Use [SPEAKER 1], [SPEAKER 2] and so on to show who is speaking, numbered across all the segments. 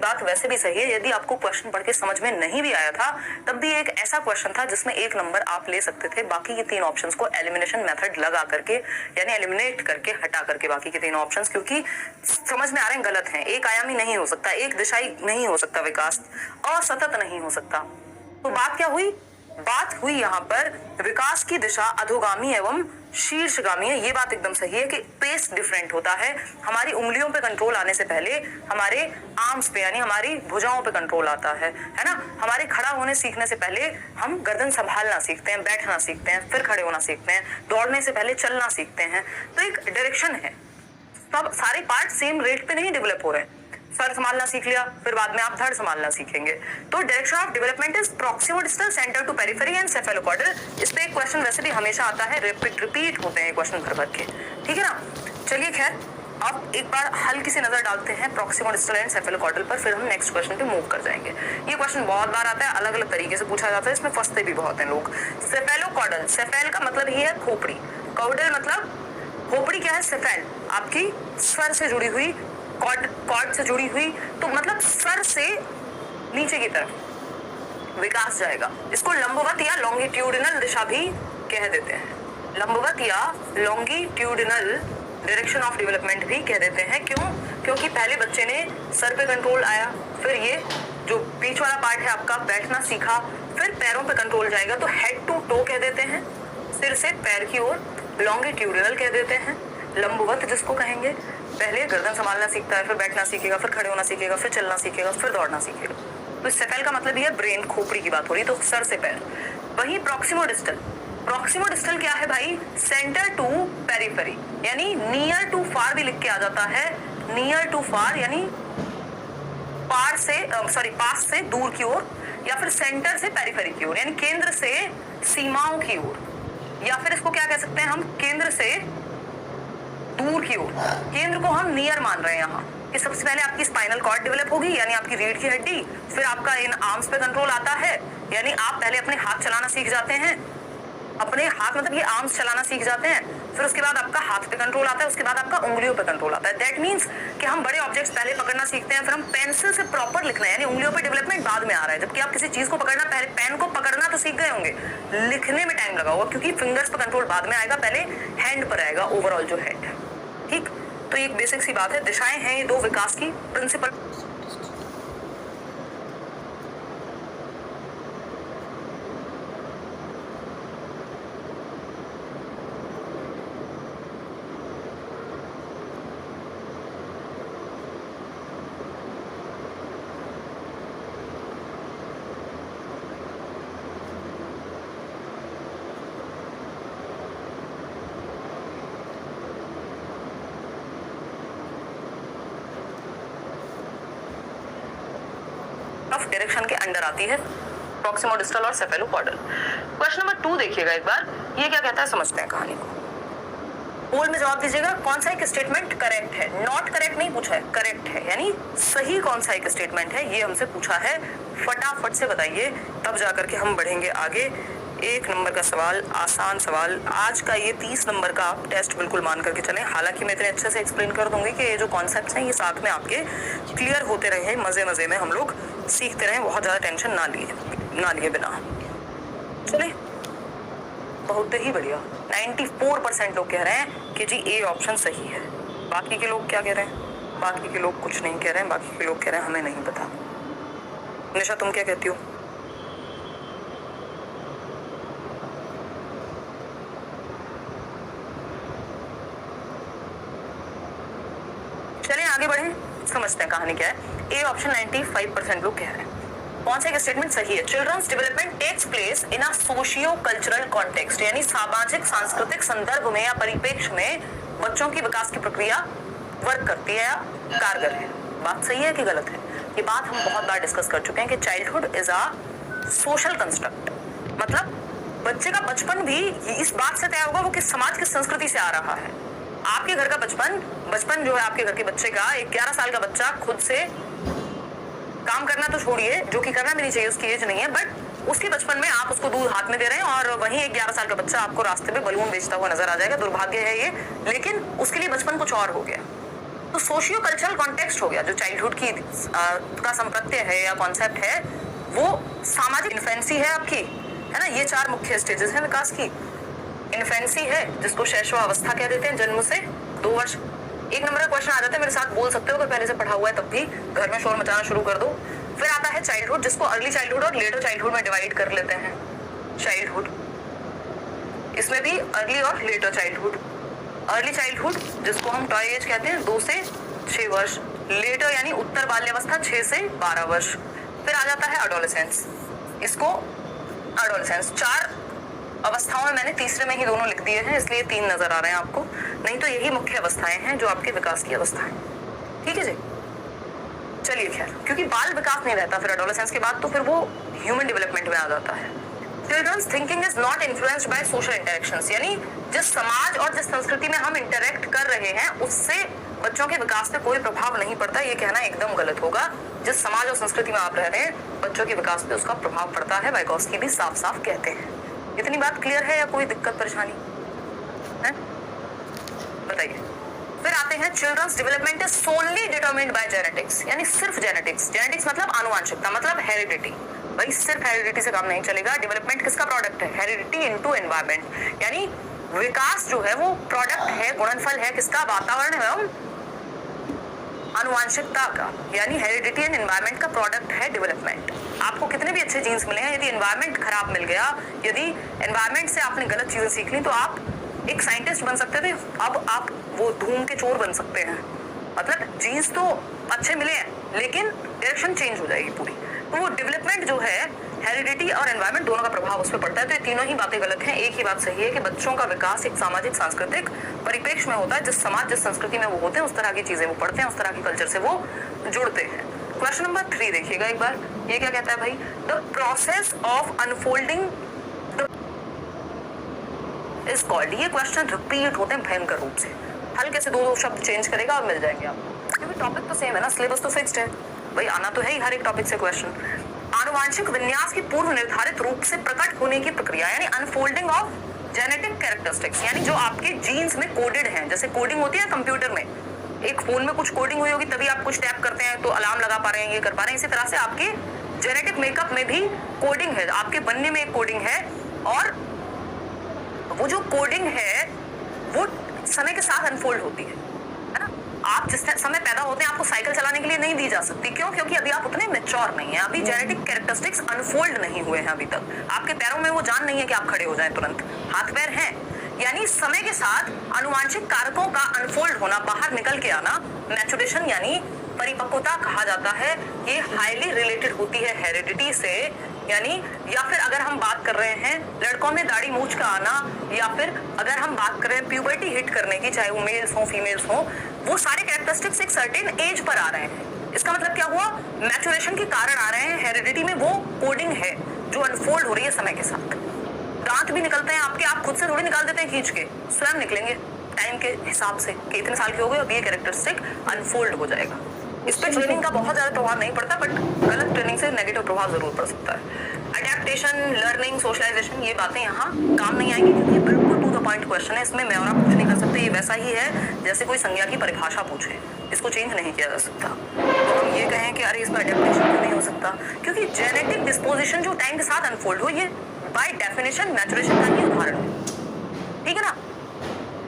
[SPEAKER 1] बात वैसे भी सही है, यदि आपको क्वेश्चन पढ़ के समझ में नहीं भी आया था तब भी एक ऐसा क्वेश्चन था जिसमें 1 नंबर आप ले सकते थे। बाकी के 3 ऑप्शंस को एलिमिनेशन मेथड लगा करके यानी एलिमिनेट करके हटा करके बाकी के 3 ऑप्शंस, क्योंकि समझ में आ रहे हैं गलत हैं। एक आयामी नहीं हो सकता, एक दिशाई नहीं हो सकता विकास, असतत नहीं हो सकता। तो बात क्या हुई? बात हुई यहाँ पर विकास की दिशा अधोगामी एवं शीर्षगामी है। ये बात एकदम सही है कि पेस डिफरेंट होता है। हमारी उंगलियों पे कंट्रोल आने से पहले हमारे आर्म्स पे यानी हमारी भुजाओं पे कंट्रोल आता है ना। हमारे खड़ा होने सीखने से पहले हम गर्दन संभालना सीखते हैं, बैठना सीखते हैं, फिर खड़े होना सीखते हैं, दौड़ने से पहले चलना सीखते हैं। तो एक डायरेक्शन है। सब सारे पार्ट सेम रेट पे नहीं डेवलप हो रहे हैं। सर संभालना सीख लिया, फिर बाद में आप धड़ संभालना सीखेंगे। तो direction of development is proximal distal centre to periphery and cephalocaudal. इस पे एक क्वेश्चन वैसे भी हमेशा आता है, रिपीट होते हैं क्वेश्चन भर भर के, ठीक है ना। चलिए खैर अब एक बार हल्की सी नजर डालते हैं प्रॉक्सिमल डिस्टल एंड सेफेलोकॉर्डल पर, फिर हम नेक्स्ट क्वेश्चन पे मूव कर जाएंगे। ये क्वेश्चन बहुत बार आता है, अलग अलग तरीके से पूछा जाता है, इसमें फंसते भी बहुत हैं लोग। सेफेलोकॉर्डल, सेफेल का मतलब ही है खोपड़ी, कॉर्डल मतलब खोपड़ी क्या है? सेफेल आपकी स्वर से जुड़ी हुई, कॉर्ड से जुड़ी हुई, तो मतलब सर से नीचे की तरफ विकास जाएगा। इसको लंबवत या लॉन्गिट्यूडिनल दिशा भी कह देते हैं। लंबवत या लॉन्गिट्यूडिनल डायरेक्शन ऑफ डेवलपमेंट भी कह देते हैं। क्यों? क्योंकि पहले बच्चे ने सर पे कंट्रोल आया, फिर ये जो बीच वाला पार्ट है आपका बैठना सीखा, फिर पैरों पे कंट्रोल जाएगा तो हेड टू टो कह देते हैं, सिर से पैर की ओर लॉन्गिट्यूडिनल कह देते हैं। लंबवत जिसको कहेंगे, पहले गर्दन संभालना सीखता है, फिर बैठना सीखेगा, फिर खड़े होना सीखेगा, फिर चलना सीखेगा, फिर दौड़ना सीखेगा। तो सेफेल का मतलब ये ब्रेन, खोपड़ी की बात हो रही, तो सर से पैर। वहीं प्रॉक्सिमो डिस्टल, प्रॉक्सिमो डिस्टल क्या है भाई? सेंटर टू पेरिफेरी, यानी नियर टू फार भी लिख के आ जाता है। नियर टू फार यानी पार से पास से दूर की ओर, या फिर सेंटर से पेरिफेरी की ओर, यानी केंद्र से सीमाओं की ओर, या फिर इसको क्या कह सकते हैं हम? केंद्र से दूर की ओर। केंद्र को हम नियर मान रहे हैं यहाँ कि सबसे पहले आपकी स्पाइनल कॉर्ड डेवलप होगी यानी आपकी रीढ़ की हड्डी, फिर आपका इन आर्म्स पे कंट्रोल आता है यानी आप पहले अपने हाथ चलाना सीख जाते हैं, अपने हाथ मतलब ये आर्म्स चलाना सीख जाते हैं, फिर उसके बाद आपका हाथ पे कंट्रोल आता है, उसके बाद आपका उंगलियों पे कंट्रोल आता है। दैट मीन्स कि हम बड़े ऑब्जेक्ट्स पहले पकड़ना सीखते हैं, फिर हम पेंसिल से प्रॉपर लिखना है, यानी उंगलियों पे डेवलपमेंट बाद में आ रहा है। जबकि आप किसी चीज को पकड़ना, पहले पेन को पकड़ना तो सीख गए होंगे, लिखने में टाइम लगा होगा क्योंकि फिंगर्स पे कंट्रोल बाद में आएगा, पहले हैंड पर आएगा ओवरऑल जो हैंड है। ठीक, तो एक बेसिक सी बात है। दिशाएं हैं ये दो विकास की प्रिंसिपल। ऑफ डायरेक्शन के अंडर आती है प्रॉक्सिमो डिस्टल और सेफेलोकॉर्डल। क्वेश्चन नंबर 2 देखिएगा एक बार, ये क्या कहता है समझते हैं कहानी को। पोल में जवाब दीजिएगा कौन सा एक स्टेटमेंट करेक्ट है। नॉट करेक्ट नहीं पूछा है, करेक्ट है, यानी सही कौन सा एक स्टेटमेंट है ये हमसे पूछा है। फटाफट से बताइए, तब जाकर के हम बढ़ेंगे आगे। 1 नंबर का सवाल, आसान सवाल। आज का ये 30 नंबर का आप टेस्ट बिल्कुल मान करके चलें। हालांकि मैं इतने अच्छे से एक्सप्लेन कर दूंगी कि ये जो कॉन्सेप्ट्स हैं ये साथ में आपके क्लियर होते रहे, मजे मजे में हम लोग सीखते रहे, बहुत ज्यादा टेंशन ना लिए बिना। चलिए, बहुत ही बढ़िया। 94% लोग कह रहे हैं कि जी ए ऑप्शन सही है। बाकी के लोग क्या कह रहे हैं? बाकी के लोग कुछ नहीं कह रहे हैं, बाकी के लोग कह रहे हैं हमें नहीं पता। निशा तुम क्या कहती हो? चलिए आगे बढ़ें, समझते हैं कहानी क्या है। ए ऑप्शन 95% लोग कह रहे हैं। कौन सा एक स्टेटमेंट सही है? Children's development takes place in a socio cultural context, यानी सामाजिक सांस्कृतिक संदर्भ में या परिप्रेक्ष्य में बच्चों की विकास की प्रक्रिया वर्क करती है या कारगर है। बात सही है कि गलत है? ये बात हम बहुत बार डिस्कस कर चुके हैं कि childhood is a social construct, मतलब बच्चे का बचपन भी इस बात से तय होगा वो किस समाज, किस संस्कृति से आ रहा है। आपके घर का बचपन जो है आपके घर के बच्चे का, एक 11 साल का बच्चा खुद से काम करना तो छोड़िए, जो कि करना भी नहीं चाहिए, उसकी एज नहीं है, बट उसके बचपन में आप उसको दूध हाथ में दे रहे हैं और वहीं एक 11 साल का बच्चा आपको रास्ते पे बलून बेचता हुआ नजर आ जाएगा। दुर्भाग्य है ये, लेकिन उसके लिए बचपन कुछ और हो गया। तो सोशियो कल्चरल कॉन्टेक्स्ट हो गया, जो चाइल्डहुड की का संप्रत्य है या कॉन्सेप्ट है, वो सामाजिक इन्फेंसी है आपकी, है ना। ये 4 मुख्य स्टेजेस हैं विकास की। इन्फेंसी है, जिसको शैशवावस्था कह देते हैं, जन्म से 2 वर्ष। 1 नंबर का क्वेश्चन आ जाता है, मेरे साथ बोल सकते हो अगर पहले से पढ़ा हुआ है तब भी, घर में शोर मचाना शुरू कर दो। फिर आता है चाइल्डहुड, जिसको अर्ली चाइल्डहुड और लेटर चाइल्डहुड में डिवाइड कर लेते हैं। चाइल्डहुड, इसमें भी अर्ली और लेटर चाइल्डहुड। अर्ली चाइल्डहुड जिसको हम टॉय एज कहते हैं, 2 से 6 वर्ष। लेटर यानी उत्तर बाल्यावस्था 6 से 12 वर्ष। फिर आ जाता है एडोलेसेंस, इसको एडोलेसेंस 4 अवस्थाओं में, मैंने तीसरे में ही दोनों लिख दिए हैं इसलिए 3 नजर आ रहे हैं आपको, नहीं तो यही मुख्य अवस्थाएं हैं जो आपके विकास की अवस्थाएं। ठीक है जी, चलिए खैर, क्योंकि बाल विकास नहीं रहता फिर एडोलेसेंस के बाद, तो फिर वो ह्यूमन डेवलपमेंट में आ जाता है। Children's thinking is not influenced by social interactions, यानी जिस समाज और जिस संस्कृति में हम इंटरेक्ट कर रहे हैं उससे बच्चों के विकास पे कोई प्रभाव नहीं पड़ता। ये कहना एकदम गलत होगा। जिस समाज और संस्कृति में आप रह रहे हैं बच्चों के विकास पे उसका प्रभाव पड़ता है। वाइगोत्स्की भी साफ साफ कहते हैं। इतनी बात क्लियर है या कोई दिक्कत परेशानी है? बताइए। फिर आते हैं children's development is solely determined by genetics, यानी सिर्फ जेनेटिक्स। जेनेटिक्स मतलब आनुवंशिकता, मतलब हेरिडिटी। भाई सिर्फ हेरिडिटी से काम नहीं चलेगा। डेवलपमेंट किसका प्रोडक्ट है? हेरिडिटी इनटू एनवायरनमेंट, यानी विकास जो है वो प्रोडक्ट है, गुणनफल है किसका? वातावरण एवं आनुवंशिकता का, यानी हेरिडिटी एंड एनवायरनमेंट का प्रोडक्ट है डेवलपमेंट। आपको कितने भी अच्छे जीन्स मिले हैं, यदि एनवायरनमेंट खराब मिल गया, यदि एनवायरनमेंट से आपने गलत चीजें सीख ली, तो आप एक साइंटिस्ट बन सकते थे, अब आप वो धूम के चोर बन सकते हैं। मतलब जीन्स तो अच्छे मिले हैं लेकिन डायरेक्शन चेंज हो जाएगी पूरी। तो वो डेवलपमेंट जो है, हेरिडिटी और एनवायरनमेंट दोनों का प्रभाव उस पर पड़ता है। तो ये तीनों ही बातें गलत हैं। एक ही बात सही है कि बच्चों का विकास एक सामाजिक सांस्कृतिक परिप्रेक्ष्य में होता है। जिस समाज जिस संस्कृति में वो होते हैं उस तरह की चीजें वो पढ़ते हैं, उस तरह की कल्चर से वो जुड़ते हैं। क्वेश्चन नंबर 3 देखिएगा एक बार, ये क्या कहता है भाई? The process of unfolding is called. ये क्वेश्चन रिपीट होते हैं भयंकर रूप से, हल्के से 2 शब्द चेंज करेगा और मिल जाएंगे आपको, क्योंकि टॉपिक तो सेम है ना, सिलेबस तो फिक्स्ड है भाई, आना तो है ही हर एक टॉपिक से क्वेश्चन। आनुवांशिक विन्यास की पूर्व निर्धारित रूप से प्रकट होने की प्रक्रिया, यानी अनफोल्डिंग ऑफ जेनेटिक कैरेक्टरिस्टिक्स, यानी जो आपके जीन्स में कोडेड हैं। जैसे कोडिंग होती है कंप्यूटर में, एक फोन में कुछ कोडिंग हुई होगी तभी आप कुछ टैप करते हैं तो अलार्म लगा पा रहे हैं, ये कर पा रहे हैं। इसी तरह से आपके जेनेटिक मेकअप में भी कोडिंग है, आपके बनने में एक कोडिंग है, और वो जो कोडिंग है वो समय के साथ अनफोल्ड होती है ना। आप जिस समय पैदा होते हैं आपको साइकिल चलाने के लिए नहीं दी जा सकती, क्यों? क्योंकि अभी आप उतने मैच्योर नहीं हैं, अभी जेनेटिक कैरेक्टरिस्टिक्स अनफोल्ड नहीं हुए हैं अभी तक। आपके पैरों में वो जान नहीं है कि आप खड़े हो जाएं तुरंत, हाथ पैर हैं। यानी समय के साथ आनुवांशिक कारकों का अनफोल्ड होना, बाहर निकल के आना, मैच्योरेशन यानी परिपक्वता कहा जाता है। ये हाईली रिलेटेड होती है हेरिडिटी से, यानी या फिर अगर हम बात कर रहे हैं लड़कों में दाढ़ी मूंछ का आना, या फिर अगर हम बात कर रहे हैं प्यूबर्टी हिट करने की, चाहे वो मेल्स हो फीमेल्स हो, वो सारे कैरेक्टरिस्टिक्स एक सर्टेन एज पर आ रहे हैं। इसका मतलब क्या हुआ? मैच्योरेशन के कारण आ रहे हैं। हेरिडिटी में वो कोडिंग है जो अनफोल्ड हो रही है समय के साथ। दांत भी निकलते हैं आपके, आप खुद से थोड़ी निकाल देते हैं खींच के, स्वयं निकलेंगे टाइम के हिसाब से कि इतने साल के हो गए, अब ये कैरेक्टरिस्टिक अनफोल्ड हो जाएगा। इस पर ट्रेनिंग का बहुत ज्यादा प्रभाव नहीं पड़ता, बट गलत ट्रेनिंग से नेगेटिव प्रभाव जरूर पड़ सकता है। अडेप्टेशन, लर्निंग, सोशलाइजेशन, ये बातें यहाँ काम नहीं आएंगी क्योंकि ये बिल्कुल टू द पॉइंट क्वेश्चन है। इसमें मैं और आप कुछ नहीं कर सकते। ये वैसा ही है जैसे कोई संज्ञा की परिभाषा पूछे, इसको चेंज नहीं किया जा सकता। तो हम ये कहें कि अरे इसमें अडेप्टेशन क्यों नहीं हो सकता, क्योंकि जेनेटिक डिस्पोजिशन जो टाइम के साथ अनफोल्ड हो, ये बाय डेफिनेशन मैच्योरेशन का ही उदाहरण है। ठीक है ना?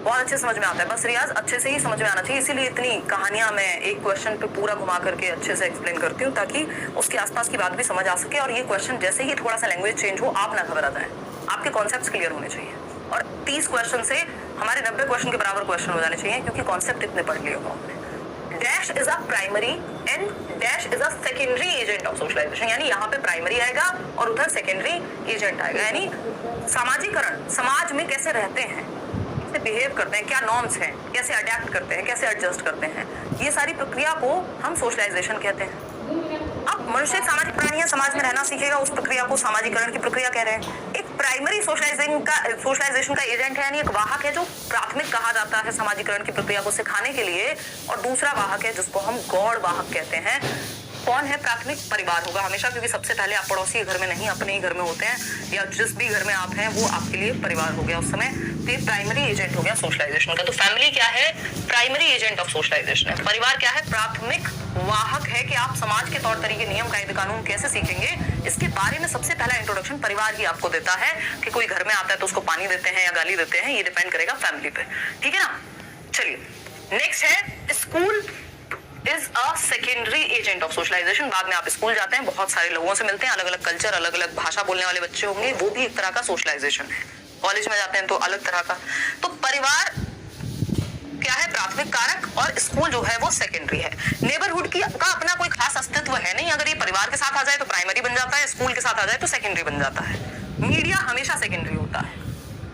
[SPEAKER 1] बहुत अच्छे समझ में आता है, बस रियाज अच्छे से ही समझ में आना चाहिए। इसीलिए इतनी कहानियां मैं एक क्वेश्चन पे पूरा घुमा करके अच्छे से एक्सप्लेन करती हूँ, ताकि उसके आसपास की बात भी समझ आ सके। और ये क्वेश्चन जैसे ही थोड़ा सा लैंग्वेज चेंज हो, आप ना घबरा जाएं, आपके कॉन्सेप्ट्स क्लियर होने चाहिए। और 30 क्वेश्चन से हमारे 90 क्वेश्चन के बराबर क्वेश्चन हो जाने चाहिए, क्योंकि कॉन्सेप्ट इतने पढ़ लिए हो हमने। Dash is a primary and dash is a secondary agent of socialization, यानी यहाँ पे प्राइमरी आएगा और उधर सेकेंडरी एजेंट आएगा। यानी सामाजिकरण, समाज में कैसे रहते हैं, कैसे बिहेव करते हैं, क्या नॉर्म्स हैं, कैसे अडेप्ट करते हैं, कैसे एडजस्ट करते हैं, ये सारी प्रक्रिया को हम सोशलाइजेशन कहते हैं। अब मनुष्य एक सामाजिक प्राणी है, समाज में रहना सीखेगा, उस प्रक्रिया को सामाजिकरण की प्रक्रिया कह रहे हैं। एक प्राइमरी सोशलाइजेशन का एजेंट है, यानी एक वाहक है जो प्राथमिक कहा जाता है सामाजिकरण की प्रक्रिया को सिखाने के लिए, और दूसरा वाहक है जिसको हम गौड़ वाहक कहते हैं। कौन है प्राथमिक? परिवार होगा हमेशा, क्योंकि सबसे पहले आप पड़ोसी घर में नहीं अपने ही घर में होते हैं, या जिस भी घर में आप हैं वो आपके लिए परिवार हो गया उस समय। ये प्राइमरी एजेंट हो गया सोशलाइजेशन का। तो फैमिली क्या है? प्राइमरी एजेंट ऑफ सोशलाइजेशन है। परिवार क्या है? प्राथमिक वाहक है कि आप समाज के तौर तरीके, नियम, कायदे, कानून कैसे सीखेंगे, इसके बारे में सबसे पहला इंट्रोडक्शन परिवार ही आपको देता है। कि कोई घर में आता है तो उसको पानी देते हैं या गाली देते हैं, ये डिपेंड करेगा फैमिली पे, ठीक है ना। चलिए नेक्स्ट है school is a secondary agent of socialization. बाद में आप स्कूल जाते हैं, बहुत सारे लोगों से मिलते हैं, अलग अलग कल्चर, अलग अलग भाषा बोलने वाले बच्चे होंगे, वो भी एक तरह का सोशलाइजेशन है। कॉलेज में जाते हैं तो अलग तरह का। तो परिवार क्या है? प्राथमिक कारक, और स्कूल जो है वो सेकेंडरी है। नेबरहुड का अपना कोई खास अस्तित्व है नहीं। अगर ये परिवार के साथ आ जाए तो प्राइमरी बन जाता है, स्कूल के साथ आ जाए तो सेकेंडरी बन जाता है। मीडिया हमेशा सेकेंडरी होता है।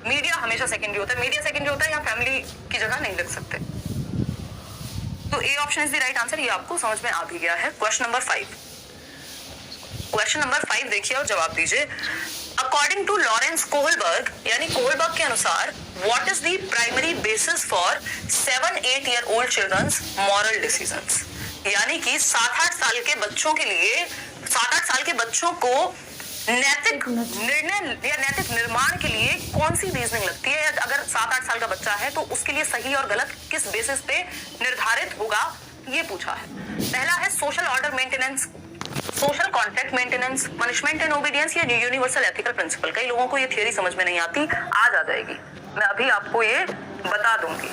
[SPEAKER 1] मीडिया हमेशा सेकेंडरी होता है। मीडिया सेकेंडरी होता है, यहाँ फैमिली की जगह नहीं लग सकते। तो A option is the right answer. ये आपको समझ में आ भी गया है। Question number 5। क्वेश्चन नंबर 5 देखिए और जवाब दीजिए। अकॉर्डिंग टू लॉरेंस कोहलबर्ग, यानी कोहलबर्ग के अनुसार, what is the primary basis for 7-8 year old children's moral decisions. यानी कि 7-8 साल के बच्चों के लिए, 7-8 साल के बच्चों को नैतिक निर्णय या नैतिक निर्माण के लिए कौन सी रीजनिंग लगती है? अगर 7-8 साल का बच्चा है तो उसके लिए सही और गलत किस बेसिस पे निर्धारित होगा, ये पूछा है। पहला है social order maintenance, social contract maintenance, punishment and obedience या यूनिवर्सल एथिकल प्रिंसिपल। कई लोगों को ये थियरी समझ में नहीं आती, आज आ जाएगी, मैं अभी आपको ये बता दूंगी,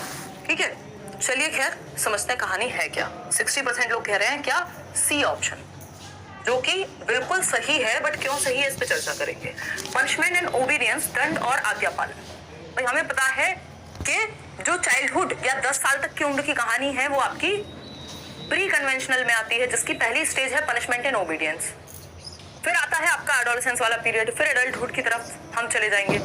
[SPEAKER 1] ठीक है। चलिए खैर समझते हैं कहानी है क्या। 60% लोग कह रहे हैं क्या? सी ऑप्शन, जो कि बिल्कुल सही है, बट क्यों सही है इस पे चर्चा करेंगे। पनिशमेंट एंड ओबीडियंस, दंड और आज्ञा पालन। भाई हमें पता है कि जो चाइल्डहुड या 10 साल तक की उम्र की कहानी है वो आपकी प्री कन्वेंशनल में आती है, जिसकी पहली स्टेज है पनिशमेंट एंड ओबीडियंस। फिर आता है आपका एडोलेसेंस वाला पीरियड, फिर एडल्टहुड की तरफ हम चले जाएंगे।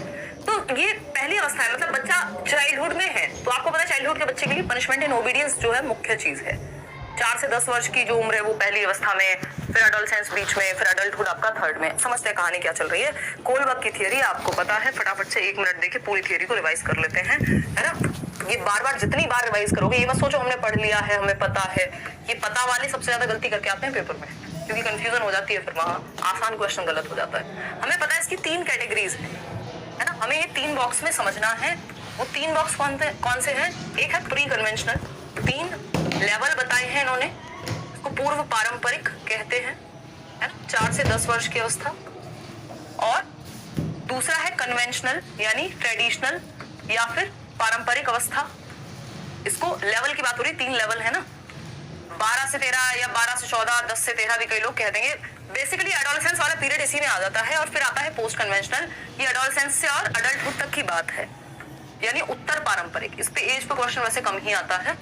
[SPEAKER 1] तो ये पहली अवस्था है, मतलब बच्चा चाइल्डहुड में है तो आपको पता है चाइल्डहुड के बच्चे के लिए पनिशमेंट एंड ओबीडियंस जो है मुख्य चीज है। 4 से 10 वर्ष की जो उम्र है वो पहली अवस्था में, फिर एडोलेसेंस बीच में, फिर एडल्टहुड आपका थर्ड में। समझते हैं कहानी क्या चल रही है। कोहलबर्ग की थियरी आपको पता है, फटाफट से 1 मिनट देके पूरी थियरी को रिवाइज कर लेते हैं, है ना। ये बार बार जितनी बार रिवाइज करोगे, ये मत सोचो हमने पढ़ लिया है हमें पता है। ये पता वाले सबसे ज्यादा गलती करके आते हैं पेपर में, क्योंकि कंफ्यूजन हो जाती है, फिर वहां आसान क्वेश्चन गलत हो जाता है। हमें पता है इसकी 3 कैटेगरीज है ना, हमें ये 3 बॉक्स में समझना है। वो 3 बॉक्स कौन से हैं? एक है प्री कन्वेंशनल, 3 लेवल बताए हैं इन्होंने, इसको पूर्व पारंपरिक कहते हैं, है ना, 4 से 10 वर्ष की अवस्था। और दूसरा है कन्वेंशनल यानी ट्रेडिशनल या फिर पारंपरिक अवस्था। इसको लेवल की बात हो रही, 3 लेवल है ना, 12 से 13 या 12 से 14, 10 से 13 भी कई लोग कह देंगे। बेसिकली एडोलेसेंस वाला पीरियड इसी में आ जाता है। और फिर आता है पोस्ट कन्वेंशनल, ये एडोलेसेंस से और अडल्टहुड तक की बात है, यानी उत्तर पारंपरिक। इस पे एज पे क्वेश्चन वैसे कम ही आता है।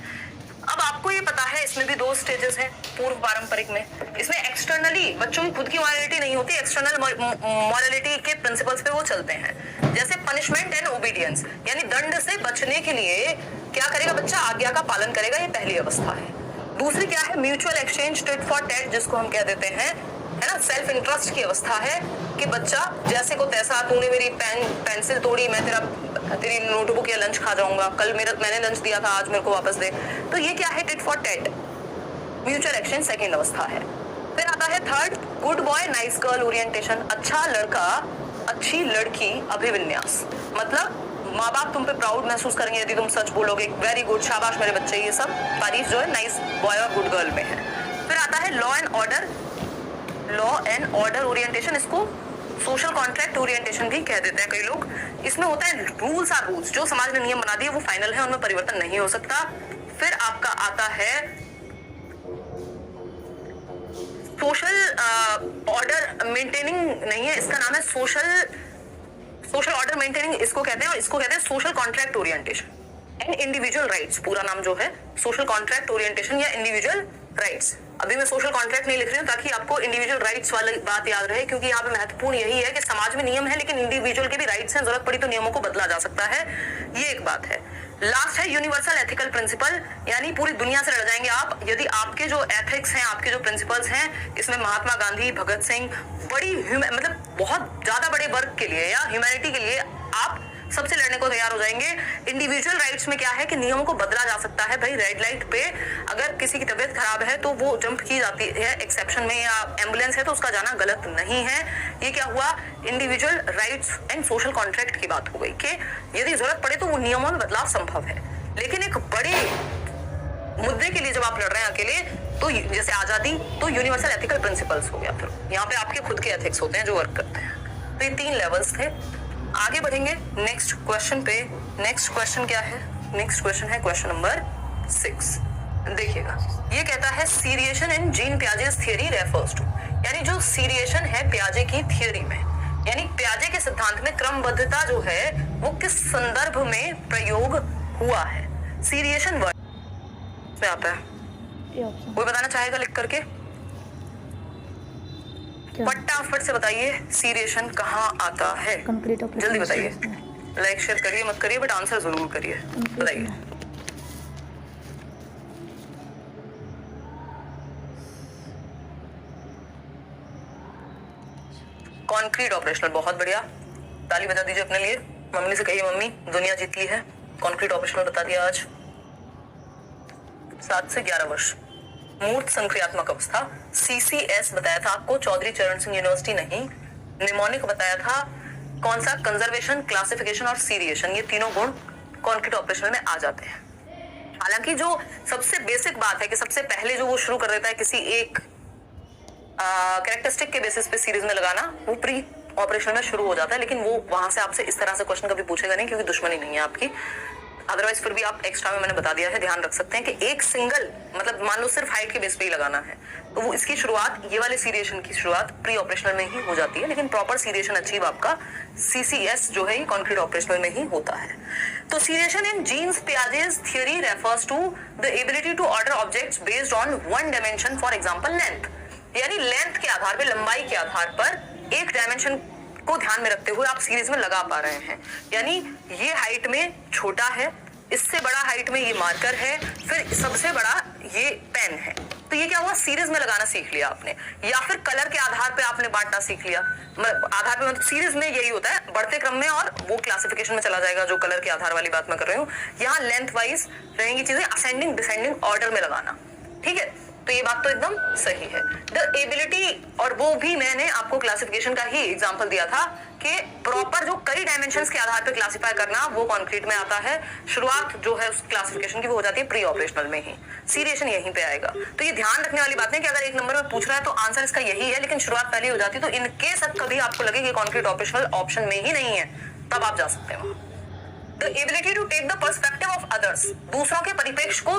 [SPEAKER 1] अब आपको ये पता है इसमें भी 2 स्टेजेस हैं पूर्व पारंपरिक में। इसमें एक्सटर्नली बच्चों की खुद की मॉरलिटी नहीं होती, एक्सटर्नल मॉरलिटी के प्रिंसिपल्स पे वो चलते हैं। जैसे पनिशमेंट एंड ओबीडियंस, यानी दंड से बचने के लिए क्या करेगा बच्चा? आज्ञा का पालन करेगा, ये पहली अवस्था है। दूसरी क्या है? Mutual exchange, tit for tat, जिसको हम कह देते हैं, है ना, सेल्फ इंटरेस्ट की अवस्था है कि बच्चा जैसे को तैसा, तूने मेरी पेंसिल तोड़ी, मैं तेरी नोटबुक या लंच खा जाऊंगा, कल मैंने लंच दिया था आज मेरे को वापस दे। तो ये क्या है? Tit for tat, mutual exchange second अवस्था है। फिर आता है third, good boy nice girl orientation, अच्छा लड़का अच्छी लड़की अभिविन्यास। मतलब माँ बाप तुम पे प्राउड महसूस करेंगे यदि तुम सच बोलोगे, वेरी गुड, शाबाश मेरे बच्चे, ये सब तारीफ जो है नाइस बॉय और गुड गर्ल में है। फिर आता है लॉ एंड ऑर्डर ओरिएंटेशन, इसको सोशल कॉन्ट्रैक्ट ओरिएंटेशन भी कह देते हैं कई लोग। इसमें होता है रूल्स आर रूल्स, जो समाज ने नियम बना दिए वो फाइनल है, उनमें परिवर्तन नहीं हो सकता। फिर आपका आता है सोशल ऑर्डर मेंटेनिंग, नहीं है इसका नाम है सोशल ऑर्डर मेंटेनिंग इसको कहते हैं, और इसको कहते हैं social contract orientation and individual rights. पूरा नाम जो है सोशल कॉन्ट्रैक्ट ओरिएंटेशन या इंडिविजुअल राइट्स। अभी मैं सोशल कॉन्ट्रैक्ट नहीं लिख रही हूँ ताकि आपको इंडिविजुअल राइट्स वाली बात याद रहे, क्योंकि यहाँ पे महत्वपूर्ण यही है कि समाज में नियम है लेकिन इंडिविजुअल के भी राइट्स हैं, जरूरत पड़ी तो नियमों को बदला जा सकता है, ये एक बात है। लास्ट है यूनिवर्सल एथिकल प्रिंसिपल, यानी पूरी दुनिया से लड़ जाएंगे आप यदि आपके जो एथिक्स हैं, आपके जो प्रिंसिपल्स हैं, इसमें महात्मा गांधी, भगत सिंह, बड़ी मतलब बहुत ज्यादा बड़े वर्ग के लिए या ह्यूमैनिटी के लिए आप सबसे लड़ने को तैयार हो जाएंगे। इंडिविजुअल राइट्स में क्या है कि नियमों को बदला जा सकता है। भाई रेड लाइट पे अगर किसी की तबीयत खराब है तो वो जंप की जाती है एक्सेप्शन में, या एम्बुलेंस है तो उसका जाना गलत नहीं है। ये क्या हुआ, individual rights and social contract की बात हो गई कि यदि जरूरत पड़े तो वो नियमों में बदलाव संभव है। लेकिन एक बड़े मुद्दे के लिए जब आप लड़ रहे हैं अकेले, तो जैसे आजादी, तो यूनिवर्सल एथिकल प्रिंसिपल्स हो गया। फिर यहाँ पे आपके खुद के एथिक्स होते हैं जो वर्क करते हैं। तो ये 3 लेवल्स थे। आगे बढ़ेंगे नेक्स्ट क्वेश्चन पे। नेक्स्ट क्वेश्चन क्या है? नेक्स्ट क्वेश्चन है क्वेश्चन नंबर 6। देखिएगा, ये कहता है seriation in Jean Piaget's theory refers to, यानी जो सीरिएशन है पियाजे की थियरी में, यानी पियाजे के सिद्धांत में क्रमबद्धता जो है वो किस संदर्भ में प्रयोग हुआ है। सीरिएशन वर्ड में आता है, कोई बताना चाहेगा लिख करके? फटाफट से बताइए, सीरिएशन कहाँ आता है? जल्दी बताइए, लाइक शेयर करिए मत करिए बट आंसर जरूर करिए, बताइए। कॉन्क्रीट ऑपरेशनल, बहुत बढ़िया, ताली बजा दीजिए अपने लिए। मम्मी से कहिए मम्मी दुनिया जीत ली है, कॉन्क्रीट ऑपरेशनल बता दिया आज। 7 से 11 वर्ष, मूर्त संक्रियात्मक अवस्था, CCS बताया था आपको, चौधरी चरण सिंह यूनिवर्सिटी नहीं। निमोनिक बताया था, कौन सा? कंजर्वेशन, क्लासिफिकेशन और सीरिएशन, ये तीनों गुण कॉन्क्रीट ऑपरेशनल में आ जाते हैं। हालांकि जो सबसे बेसिक बात है कि सबसे पहले जो वो शुरू कर देता है किसी एक कैरेक्टरिस्टिक के बेसिस पे सीरीज में लगाना, वो प्री ऑपरेशन में शुरू हो जाता है। लेकिन वो वहां से आपसे इस तरह से क्वेश्चन कभी पूछेगा नहीं, क्योंकि दुश्मनी नहीं है आपकी। अदरवाइज फिर भी आप एक्स्ट्रा में मैंने बता दिया है, ध्यान रख सकते हैं कि एक सिंगल, मतलब मान लो सिर्फ हाइट के बेस पे ही लगाना है, तो वो इसकी शुरुआत, ये वाले सीरिएशन की शुरुआत प्री ऑपरेशनल में ही हो जाती है। लेकिन प्रॉपर सीरिएशन अचीव आपका CCS जो है ये कॉन्क्रीट ऑपरेशनल में ही होता है। तो seriation in Jean's Piaget's theory refers to the ability to order objects based on one dimension, for example length, यानी लेंथ के आधार पे, लंबाई के आधार पर एक डायमेंशन को ध्यान में रखते हुए आप सीरीज में लगा पा रहे हैं। यानी ये हाइट में छोटा है, इससे बड़ा हाइट में ये मार्कर है, फिर सबसे बड़ा ये पेन है। तो ये क्या हुआ, सीरीज में लगाना सीख लिया आपने। या फिर कलर के आधार पे आपने बांटना सीख लिया। आधार पे मतलब सीरीज में यही होता है, बढ़ते क्रम में, और वो क्लासिफिकेशन में चला जाएगा जो कलर के आधार वाली बात मैं कर रही हूँ। यहाँ लेंथ वाइज रहेंगी चीजें, असेंडिंग डिसेंडिंग ऑर्डर में लगाना, ठीक है। तो ये बात तो एकदम सही है। द एबिलिटी, और वो भी मैंने आपको क्लासिफिकेशन का ही एग्जांपल दिया था कि प्रॉपर जो कई डायमेंशंस के आधार पे क्लासिफाई करना, वो कॉन्क्रीट में आता है। शुरुआत जो है उस क्लासिफिकेशन की वो हो जाती है प्री ऑपरेशनल में ही। सीरिएशन यहीं पे आएगा। तो ये ध्यान रखने वाली बात है कि अगर एक नंबर में पूछ रहा है तो आंसर इसका यही है, लेकिन शुरुआत पहले हो जाती है। तो इनकेस कभी आपको लगे कि कॉन्क्रीट ऑपरेशनल ऑप्शन में ही नहीं है, तब आप जा सकते हैं। The ability to take the perspective of others, दूसरों के परिप्रेक्ष्य को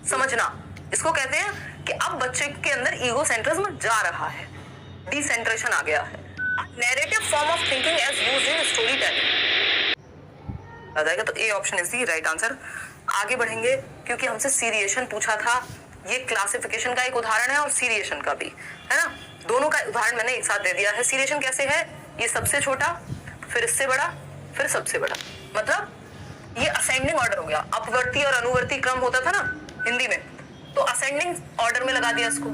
[SPEAKER 1] समझना, इसको कहते हैं कि अब बच्चे के अंदर ईगोसेंट्रिज्म जा रहा है, डिसेंट्रेशन आ गया है। Narrative form of thinking as used in story telling आ जाएगा। तो A option is the right answer. आगे बढ़ेंगे, क्योंकि हमसे सीरिएशन पूछा था, ये क्लासिफिकेशन का एक उदाहरण है और सीरिएशन का भी है ना, दोनों का उदाहरण मैंने एक साथ दे दिया है। सीरिएशन कैसे है, ये सबसे छोटा, फिर इससे बड़ा, फिर सबसे बड़ा, मतलब ये असेंडिंग ऑर्डर हो गया। अपवर्ती और अनुवर्ती क्रम होता था ना हिंदी में, तो असेंडिंग ऑर्डर में लगा दिया इसको।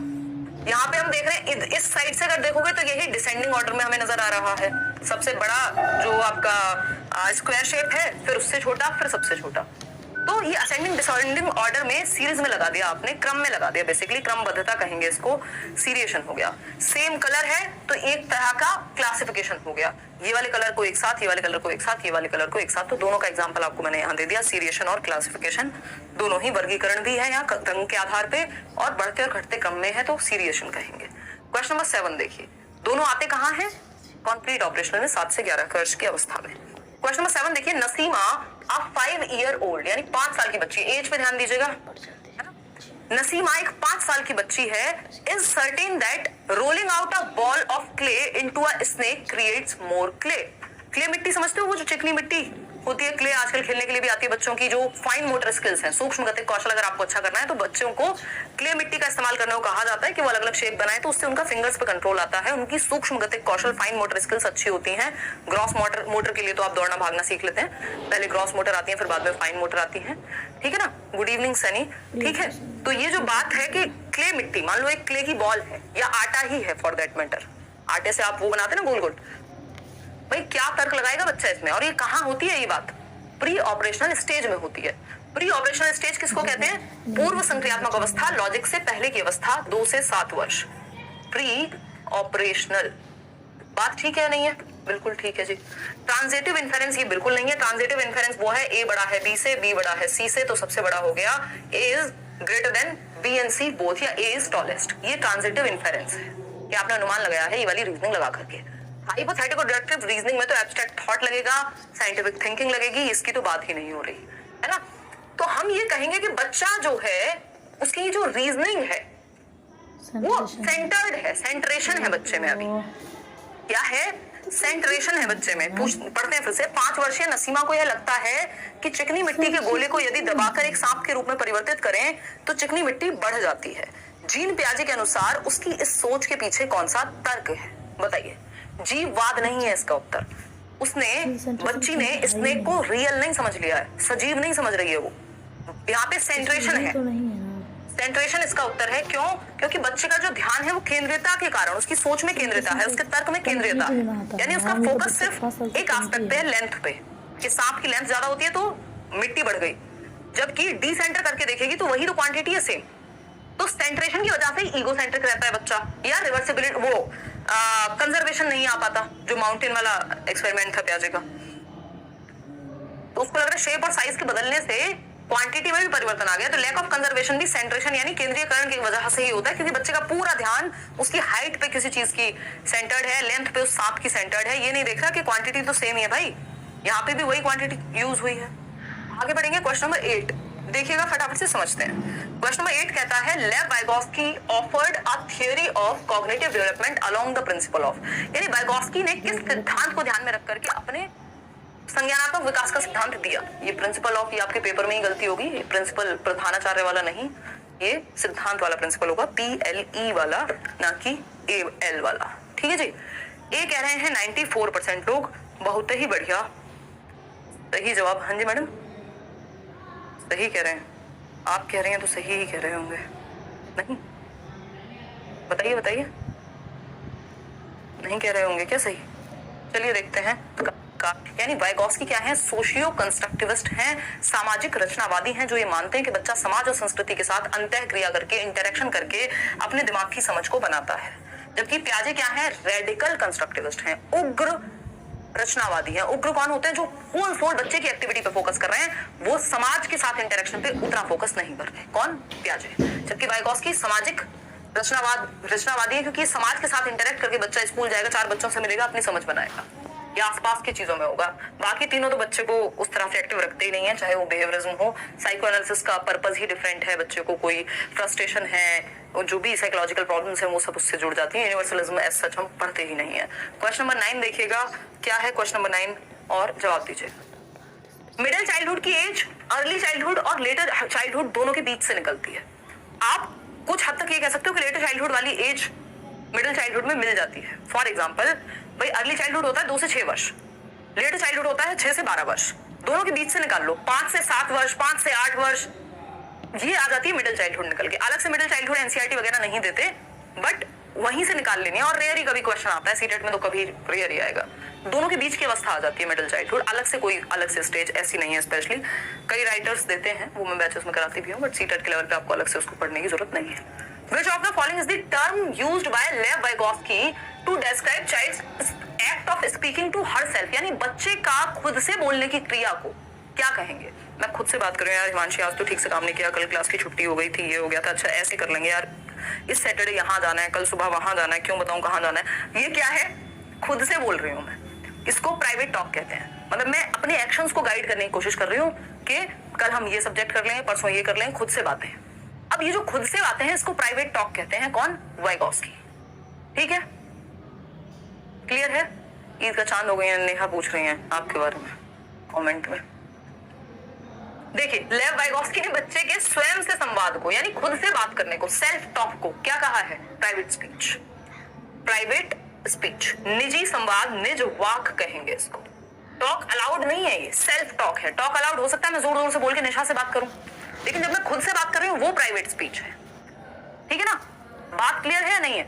[SPEAKER 1] यहाँ पे हम देख रहे हैं इस साइड से अगर देखोगे तो यही डिसेंडिंग ऑर्डर में हमें नजर आ रहा है। सबसे बड़ा जो आपका स्क्वायर शेप है, फिर उससे छोटा, फिर सबसे छोटा। तो ये असेंडिंग डिसेंडिंग ऑर्डर में सीरीज में लगा दिया आपने, क्रम में लगा दिया, बेसिकली क्रमबद्धता कहेंगे इसको। सीरिएशन हो गया। सेम कलर है तो एक तरह का क्लासिफिकेशन हो गया, ये वाले कलर को एक साथ, ये वाले कलर को एक साथ, ये वाले कलर को एक साथ। तो दोनों का एग्जांपल आपको मैंने यहाँ दे दिया। सीरिएशन और क्लासिफिकेशन दोनों ही वर्गीकरण भी है यहाँ रंग के आधार पे, और बढ़ते और घटते क्रम में है तो सीरिएशन कहेंगे। क्वेश्चन नंबर 7 देखिए, दोनों आते कहाँ हैं, कॉन्क्रीट ऑपरेशनल में 7 से 11 वर्ष की अवस्था में। क्वेश्चन नंबर 7 देखिए, नसीमा अ 5 ईयर ओल्ड, यानी 5 साल की बच्ची, एज पे ध्यान दीजिएगा। नसीमा एक 5 साल की बच्ची है, is certain that rolling out a ball of clay into a snake creates more clay. Clay मिट्टी समझते हो, वो जो चिकनी मिट्टी होती है, क्ले आजकल खेलने के लिए भी आती है बच्चों की, जो फाइन मोटर स्किल्स हैं, सूक्ष्म गतिक कौशल अगर आपको अच्छा करना है तो बच्चों को क्ले मिट्टी का इस्तेमाल करने को कहा जाता है कि वो अलग अलग शेप बनाए, तो उससे उनका फिंगर्स पे कंट्रोल आता है, उनकी सूक्ष्म गतिक कौशल, फाइन मोटर स्किल्स अच्छी होती हैं। ग्रॉस मोटर के लिए तो आप दौड़ना भागना सीख लेते हैं, पहले ग्रॉस मोटर आती है, फिर बाद में फाइन मोटर आती है, ठीक है ना। गुड इवनिंग सनी, ठीक है। तो ये जो बात है कि क्ले मिट्टी, मान लो एक क्ले की बॉल है या आटा ही है फॉर दैट मैटर, आटे से आप वो बनाते हैं ना गोल गोल, भाई क्या तर्क लगाएगा बच्चा इसमें? और ये कहाँ होती है ये बात? प्री ऑपरेशनल स्टेज में होती है। प्री ऑपरेशनल स्टेज किसको कहते हैं? पूर्व संक्रियात्मक अवस्था, लॉजिक से पहले की अवस्था, 2 से 7 वर्ष। प्री ऑपरेशनल, बात ठीक है नहीं है? बिल्कुल ठीक है जी। ट्रांजिटिव इन्फेरेंस ये बिल्कुल नहीं है। ट्रांजिटिव इन्फेरेंस वो है ए बड़ा है बी से, बी बड़ा है सी से, तो सबसे बड़ा हो गया A is greater than B and C both, या ए इज टॉलेस्ट। ये ट्रांजिटिव इन्फेरेंस है। ये आपने अनुमान लगाया है ये वाली रीजनिंग लगा करके। हाइपोथेटिकल डिडक्टिव रीजनिंग में तो एब्स्ट्रैक्ट थॉट लगेगा, साइंटिफिक थिंकिंग लगेगी, इसकी तो बात ही नहीं हो रही है ना। तो हम ये कहेंगे कि बच्चा जो है उसकी जो रीजनिंग है वो सेंटर्ड है, सेंट्रेशन है बच्चे में। अभी क्या है? सेंट्रेशन है बच्चे में। पढ़ते हैं फिर से। 5 वर्षीय नसीमा को यह लगता है कि चिकनी मिट्टी के गोले को यदि दबाकर एक सांप के रूप में परिवर्तित करें तो चिकनी मिट्टी बढ़ जाती है। जीन पियाजे के अनुसार उसकी इस सोच के पीछे कौन सा तर्क है? बताइए। जीववाद नहीं है इसका उत्तर। बच्ची ने स्नेक को रियल नहीं समझ लिया है, सजीव नहीं समझ रही है वो। यहाँ पे सेंट्रेशन है, सेंट्रेशन इसका उत्तर है। क्यों? क्योंकि बच्चे का जो ध्यान है वो केंद्रीयता के कारण, उसकी सोच में केंद्रीयता है, उसके तर्क में केंद्रीयता है, यानी उसका फोकस सिर्फ एक एस्पेक्ट पे है, लेंथ पे, कि सांप की लेंथ ज्यादा होती है तो मिट्टी बढ़ गई। जबकि डिसेंटर करके देखेगी तो वही तो क्वांटिटी है सेम। तो सेंट्रेशन की वजह से ईगो सेंट्रिक रहता है बच्चा, या रिवर्सिबिलिटी वो कंजर्वेशन नहीं आ पाता, जो माउंटेन वाला एक्सपेरिमेंट था प्याजे का। तो उसको लग रहा है शेप और साइज के बदलने से क्वांटिटी में भी परिवर्तन आ गया। तो लैक ऑफ कंजर्वेशन भी सेंट्रेशन यानी केंद्रीयकरण की वजह से ही होता है, क्योंकि बच्चे का पूरा ध्यान उसकी हाइट पे किसी चीज की सेंटर्ड है, लेंथ पे उस सांप की सेंटर्ड है। ये नहीं देख रहा कि क्वांटिटी तो सेम ही है भाई, यहाँ पे भी वही क्वांटिटी यूज हुई है। आगे बढ़ेंगे क्वेश्चन नंबर 8, देखिएगा फटाफट से समझते हैं। क्वेश्चन नंबर 8 कहता है लेव Vygotsky offered a theory of cognitive development along the principle of, यानी वाइगोस्की ने किस सिद्धांत को ध्यान में रख करके अपने संज्ञानात्मक विकास का सिद्धांत दिया। ये प्रिंसिपल ऑफ, ये आपके पेपर में ही गलती होगी, ये प्रिंसिपल प्रधानाचार्य वाला नहीं, ये सिद्धांत वाला प्रिंसिपल होगा, PLE वाला, ना कि AL वाला। ठीक है जी। ये कह रहे हैं 94% लोग, बहुत ही बढ़िया, सही जवाब। हाँ जी मैडम, सही कह रहे हैं आप, कह रहे हैं तो सही ही कह रहे होंगे। नहीं बताइए बताइए, नहीं कह रहे होंगे क्या सही? चलिए देखते हैं। यानी वाइगोस्की क्या है? सोशियो कंस्ट्रक्टिविस्ट हैं, सामाजिक रचनावादी हैं, जो ये मानते हैं कि बच्चा समाज और संस्कृति के साथ अंतःक्रिया करके, इंटरेक्शन करके अपने दिमाग की समझ को बनाता है। जबकि पियाजे क्या है? रेडिकल कंस्ट्रक्टिविस्ट हैं, उग्र रचनावादी है। उग्र कौन होते हैं? जो फुल फोड़ बच्चे की एक्टिविटी पे फोकस कर रहे हैं, वो समाज के साथ इंटरेक्शन पे उतना फोकस नहीं कर रहे। कौन? पियाजे। जबकि वाइगोस्की सामाजिक रचनावादी है, क्योंकि समाज के साथ इंटरेक्ट करके बच्चा स्कूल जाएगा, 4 बच्चों से मिलेगा, अपनी समझ बनाएगा, या आसपास की चीजों में होगा। बाकी तीनों तो बच्चे को उस तरह से एक्टिव रखते ही नहीं है, चाहे वो बिहेवियरिज्म हो। साइको एनालिसिस का पर्पस ही डिफरेंट है। बच्चे को कोई फ्रस्ट्रेशन है, जो भी साइकोलॉजिकल प्रॉब्लम्स है वो सब उससे जुड़ जाती है। यूनिवर्सलिज्म एज सच हम पढ़ते ही नहीं है। क्वेश्चन नंबर 9 देखिएगा, क्या है क्वेश्चन नंबर 9 और जवाब दीजिएगा। मिडिल चाइल्डहुड की एज अर्ली चाइल्डहुड और लेटर चाइल्डहुड दोनों के बीच से निकलती है। आप कुछ हद तक ये कह सकते हो कि लेटर चाइल्डहुड वाली एज मिडिल चाइल्डहुड में मिल जाती है। फॉर एग्जाम्पल, भाई अर्ली चाइल्डहुड होता है 2 से 6 वर्ष, लेटर चाइल्डहुड होता है 6 से 12 वर्ष, दोनों के बीच से निकाल लो 5 से 7 वर्ष, 5 से 8 वर्ष, ये आ जाती है मिडिल चाइल्डहुड निकल के। अलग से मिडिल चाइल्डहुड एनसीईआरटी वगैरह नहीं देते, बट वहीं से निकाल लेनी है। और रेयर ही कभी क्वेश्चन आता है, सीटेट में तो कभी रेयर ही आएगा। दोनों के बीच की अवस्था आ जाती है मिडिल चाइल्डहुड, अलग से कोई अलग से स्टेज ऐसी नहीं है। स्पेशली कई राइटर्स देते हैं, वो मैं बैचेस में कराती भी हूँ, बट सीटेट के लेवल पे आपको अलग से उसको पढ़ने की जरूरत नहीं है। Which of the following is the term used by Lev Vygotsky to describe child's act of speaking to herself, यानी बच्चे का खुद से बोलने की क्रिया को क्या कहेंगे? मैं खुद से बात कर रही हूँ यार हिमांशी, आज तो ठीक से काम नहीं किया, कल क्लास की छुट्टी हो गई थी, ये हो गया था, अच्छा ऐसे कर लेंगे यार, इस सैटरडे यहाँ जाना है, कल सुबह वहां जाना है, क्यों बताऊं कहाँ जाना है। ये क्या है? खुद से बोल रही हूँ मैं, इसको प्राइवेट टॉक कहते हैं। मतलब मैं अपने एक्शंस को गाइड करने की कोशिश कर रही हूँ कि कल हम ये सब्जेक्ट कर लेंगे, परसों ये कर लेंगे, खुद से बातें। अब ये जो खुद से बातें हैं इसको प्राइवेट टॉक कहते हैं। कौन? वाइगोस्की। ठीक है, क्लियर है? ईद का चांद हो गई है, नेहा पूछ रही हैं आपके बारे में कमेंट में। देखिए, लेव वाइगोस्की ने बच्चे के स्वयं से संवाद को, यानी खुद से बात करने को, सेल्फ टॉक को क्या कहा है? Private speech. प्राइवेट स्पीच, निजी संवाद, निज वाक कहेंगे इसको। टॉक अलाउड नहीं है, ये सेल्फ टॉक है। टॉक अलाउड हो सकता है मैं जोर जोर से बोल के निशा से बात करूं, लेकिन जब मैं खुद से बात कर रही हूं वो प्राइवेट स्पीच है। ठीक है ना? बात क्लियर है या नहीं है?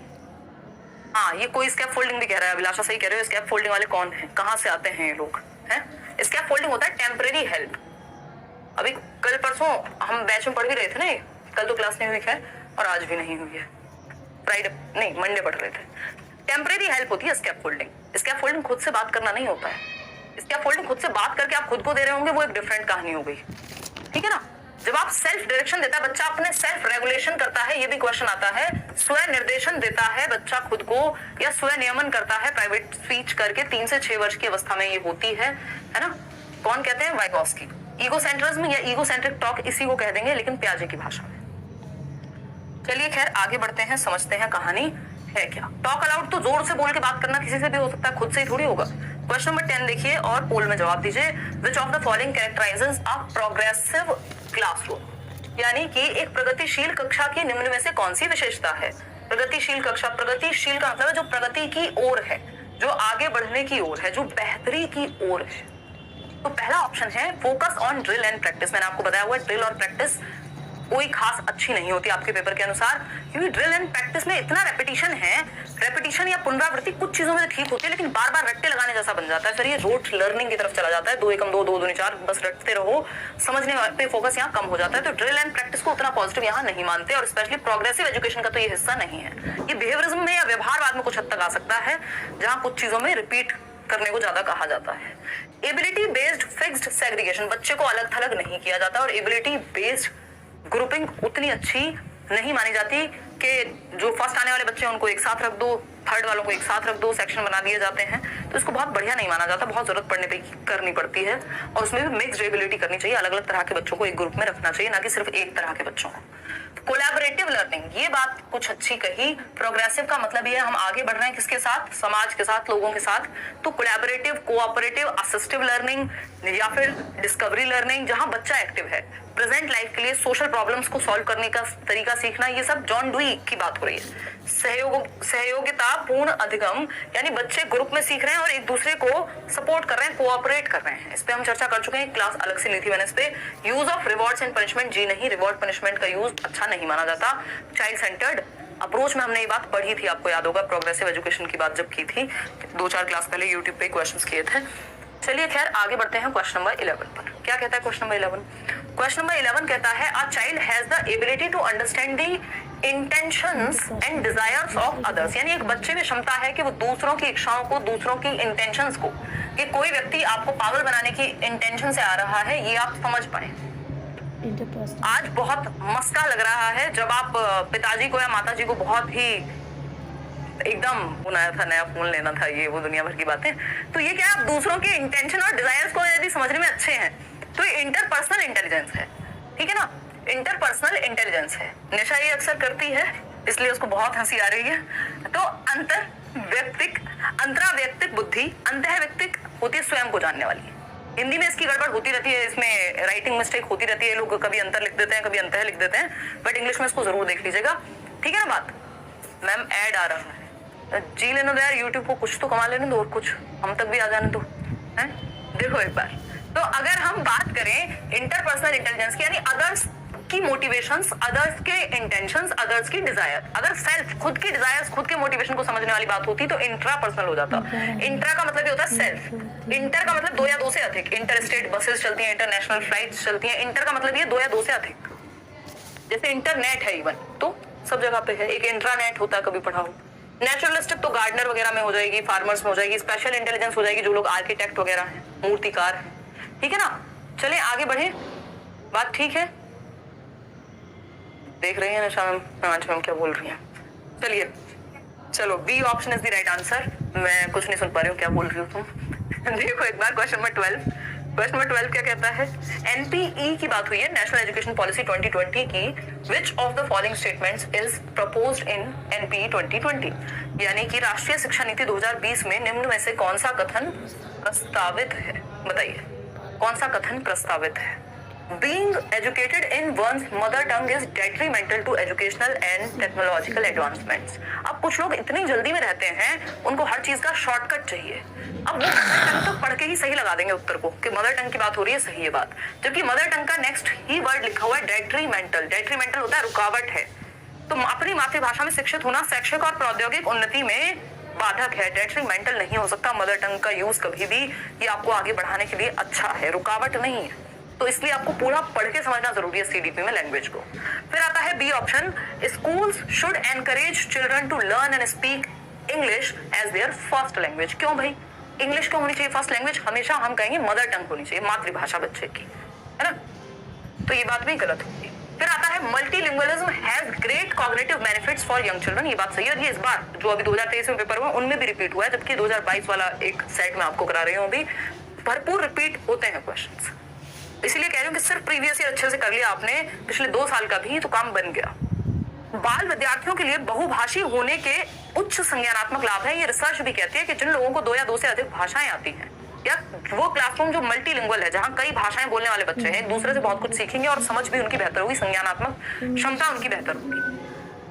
[SPEAKER 1] हाँ, ये कोई स्कैप फोल्डिंग भी कह रहा है, अभिलाषा सही कह रहे हो। स्कैप फोल्डिंग वाले कौन है, कहाँ से आते हैं ये लोग हैं? स्कैप फोल्डिंग होता है टेम्परेरी हेल्प। अभी कल परसों हम बैच में पढ़ भी रहे थे ना, कल तो क्लास नहीं हुई खैर, और आज भी नहीं हुई है, फ्राइडे नहीं मंडे पढ़ रहे थे। टेम्परेरी हेल्प होती है स्कैप फोल्डिंग। स्कैप फोल्डिंग खुद से बात करना नहीं होता है। स्कैप फोल्डिंग खुद से बात करके आप खुद को दे रहे होंगे, वो एक डिफरेंट कहानी हो गई, ठीक है ना। जब आप सेल्फ डायरेक्शन देता है बच्चा, अपने सेल्फ रेगुलेशन करता है, ये भी क्वेश्चन आता है। स्व निर्देशन देता है बच्चा खुद को, या स्व नियमन करता है प्राइवेट स्पीच करके, 3 से 6 वर्ष की अवस्था में ये होती है ना। कौन कहते हैं? वाइगोस्की। ईगोसेंट्रिज्म या ईगोसेंट्रिक टॉक इसी को कह देंगे, लेकिन प्याजे की भाषा में। चलिए खैर आगे बढ़ते हैं, समझते हैं कहानी है क्या। टॉक अलाउड तो जोर से बोल के बात करना किसी से भी हो सकता है, खुद से ही थोड़ी होगा। क्वेश्चन नंबर 10 देखिए और पोल में जवाब दीजिए। Which of the following कैरेक्टराइजेस a progressive classroom, यानी कि एक प्रगतिशील कक्षा की निम्न में से कौन सी विशेषता है? प्रगतिशील कक्षा, प्रगतिशील का मतलब है जो प्रगति की ओर है, जो आगे बढ़ने की ओर है, जो बेहतरी की ओर है। तो पहला ऑप्शन है focus on drill and practice. मैंने आपको बताया हुआ है ड्रिल और प्रैक्टिस कोई खास अच्छी नहीं होती आपके पेपर के अनुसार, क्योंकि ड्रिल एंड प्रैक्टिस में इतना रेपिटेशन है। रेपिटेशन या पुनरावृत्ति कुछ चीजों में ठीक होती है, लेकिन बार बार रट्टे लगाने जैसा बन जाता है, फिर ये रोट लर्निंग की तरफ चला जाता है। 2 एकम 2 2 दूनी 4 बस रटते रहो, समझने पे फोकस यहाँ कम हो जाता है। तो ड्रिल एंड प्रैक्टिस को उतना पॉजिटिव यहाँ नहीं मानते, और स्पेशली प्रोग्रेसिव एजुकेशन का तो ये हिस्सा नहीं है। ये बिहेवियरिज्म में या व्यवहारवाद में कुछ हद तक आ सकता है, जहाँ कुछ चीजों में रिपीट करने को ज्यादा कहा जाता है। एबिलिटी बेस्ड फिक्स्ड सेग्रीगेशन, बच्चे को अलग थलग नहीं किया जाता, और एबिलिटी बेस्ड ग्रुपिंग उतनी अच्छी नहीं मानी जाती कि जो फर्स्ट आने वाले बच्चे हैं उनको एक साथ रख दो, थर्ड वालों को एक साथ रख दो, सेक्शन बना दिए जाते हैं। तो इसको बहुत बढ़िया नहीं माना जाता, बहुत जरूरत पड़ने पे करनी पड़ती है, और उसमें भी मिक्स्ड एबिलिटी करनी चाहिए। अलग अलग तरह के बच्चों को एक ग्रुप में रखना चाहिए, ना कि सिर्फ एक तरह के बच्चों को। कोलैबोरेटिव लर्निंग, ये बात कुछ अच्छी कही। प्रोग्रेसिव का मतलब ये है हम आगे बढ़ रहे हैं किसके साथ? समाज के साथ, लोगों के साथ। तो कोलैबोरेटिव, कोऑपरेटिव, असिस्टिव लर्निंग या फिर डिस्कवरी लर्निंग, जहां बच्चा एक्टिव है, प्रेजेंट लाइफ के लिए सोशल प्रॉब्लम्स को सॉल्व करने का तरीका सीखना, ये सब जॉन डुई की बात हो रही है। सहयोगिता पूर्ण अधिगम, यानी बच्चे ग्रुप में सीख रहे हैं और एक दूसरे को सपोर्ट कर रहे हैं, कोऑपरेट कर रहे हैं। इस पे हम चर्चा कर चुके हैं, क्लास अलग से ली थी मैंने इस पे। Use of rewards and punishment, जी नहीं, रिवॉर्ड पनिशमेंट का यूज अच्छा नहीं माना जाता। चाइल्ड सेंटर्ड अप्रोच में हमने ये बात पढ़ी थी, आपको याद होगा, प्रोग्रेसिव एजुकेशन की बात जब की थी 2-4 क्लास पहले यूट्यूब पे क्वेश्चंस किए थे। चलिए खैर आगे बढ़ते हैं क्वेश्चन नंबर 11 पर। क्या कहता है क्वेश्चन नंबर 11? क्वेश्चन नंबर 11 कहता है a child has the ability to understand the intentions and desires of others, यानी एक बच्चे में क्षमता है कि वो दूसरों की इच्छाओं को, दूसरों की इंटेंशंस को, कि कोई व्यक्ति आपको पागल बनाने की इंटेंशन से आ रहा है, ये आप समझ पाए। आज बहुत मस्का लग रहा है जब आप पिताजी को या माताजी को बहुत ही एकदम बुनाया था, नया फोन लेना था, ये वो दुनिया भर की बातें। तो ये क्या, आप दूसरों के इंटेंशन और डिजायर्स को यदि समझने में अच्छे हैं तो ये इंटरपर्सनल इंटेलिजेंस है, ठीक है ना। इंटरपर्सनल इंटेलिजेंस है। निशा ये अक्सर करती है, इसलिए उसको बहुत हंसी आ रही है। तो अंतराव्यक्तिक बुद्धि, अंतःव्यक्तिक होती है स्वयं को जानने वाली। हिंदी में इसकी गड़बड़ होती रहती है, इसमें राइटिंग मिस्टेक होती रहती है, लोग कभी अंतर लिख देते हैं, कभी अंतः लिख देते हैं, बट इंग्लिश में इसको जरूर देख लीजिएगा, ठीक है ना बात। मैम ऐड आ रहा है, जी लेने दो यार, यूट्यूब को कुछ तो कमा लेने दो, और कुछ हम तक भी आ जाने दो, हैं? देखो एक बार, तो अगर हम बात करें इंटरपर्सनल इंटेलिजेंस की, यानी अदर्स की मोटिवेशंस, अदर्स के इंटेंशंस, अदर्स की डिजायर, अगर सेल्फ, खुद की डिजायर्स, खुद के मोटिवेशन को समझने वाली बात होती तो इंट्रा पर्सनल हो जाता। इंट्रा का मतलब ये होता है सेल्फ, इंटर का मतलब 2 या 2 से अधिक। इंटर स्टेट बसेस चलती हैं, इंटरनेशनल फ्लाइट्स चलती हैं, इंटर का मतलब ये 2 या 2 से अधिक। जैसे इंटरनेट है इवन, तो सब जगह पे है। एक इंट्रानेट होता है, कभी पढ़ा हो। नेचुरलिस्टिक तो गार्डनर वगैरह में हो जाएगी, फार्मर्स में हो जाएगी। स्पेशल इंटेलिजेंस हो जाएगी जो लोग आर्किटेक्ट वगैरह हैं, मूर्तिकार हैं, ठीक है ना। चलिए आगे बढ़े, बात ठीक है, देख रही है निशा मैम क्या बोल रही हैं। चलिए चलो, B option is the right answer. मैं कुछ नहीं सुन पा रही हूँ, क्या बोल रही हो तुम। देखो एक बार क्वेश्चन नंबर 12, क्वेश्चन नंबर 12 क्या कहता है? एनपीई की बात हुई है, नेशनल एजुकेशन पॉलिसी 2020 की। Which of the following statements is proposed in NPE 2020, यानी कि राष्ट्रीय शिक्षा नीति 2020 में निम्न में से कौन सा कथन प्रस्तावित है? बताइए कौन सा कथन प्रस्तावित है? Being educated in one's mother tongue is detrimental to educational and technological advancements. अब कुछ लोग इतनी जल्दी में रहते हैं, उनको हर चीज का शॉर्टकट चाहिए। अब वो मदर टंग तो पढ़ के ही सही लगा देंगे उत्तर को कि मदर टंग की बात हो रही है, सही है बात। जबकि मदर टंग का नेक्स्ट ही वर्ड लिखा हुआ है डेट्रीमेंटल। डेट्रीमेंटल होता है रुकावट है। तो अपनी मातृभाषा में शिक्षित होना शैक्षिक और प्रौद्योगिक उन्नति में बाधक है, डेट्रीमेंटल नहीं हो सकता। मदर टंग का यूज कभी भी ये आपको आगे बढ़ाने के लिए अच्छा है, रुकावट नहीं है। तो इसलिए आपको पूरा पढ़ के समझना जरूरी है सीडीपी में लैंग्वेज को। फिर आता है B option, schools should encourage children to learn and speak English as their first language. क्यों भाई इंग्लिश क्यों होनी चाहिए फर्स्ट लैंग्वेज? हमेशा हम कहेंगे मदर टंग होनी चाहिए, मातृभाषा बच्चे की, है ना? तो ये बात भी गलत होगी। फिर आता है multilingualism has great cognitive benefits for young children. ये बात सही है और ये इस बार जो अभी 2023 में पेपर हुआ उनमें भी रिपीट हुआ है, जबकि 2022 वाला एक सेट में आपको करा रही हूँ अभी, भरपूर रिपीट होते हैं क्वेश्चंस। इसलिए कह रही हूँ कि सिर्फ प्रीवियस ईयर अच्छे से कर लिया आपने पिछले 2 साल का भी तो काम बन गया। बाल विद्यार्थियों के लिए बहुभाषी होने के उच्च संज्ञानात्मक लाभ है। ये रिसर्च भी कहती है कि जिन लोगों को 2 या 2 से अधिक भाषाएं आती हैं, या वो क्लासरूम जो मल्टीलिंगुअल है, जहां कई भाषाएं बोलने वाले बच्चे हैं, एक दूसरे से बहुत कुछ सीखेंगे और समझ भी उनकी बेहतर होगी, संज्ञानात्मक क्षमता उनकी बेहतर होगी।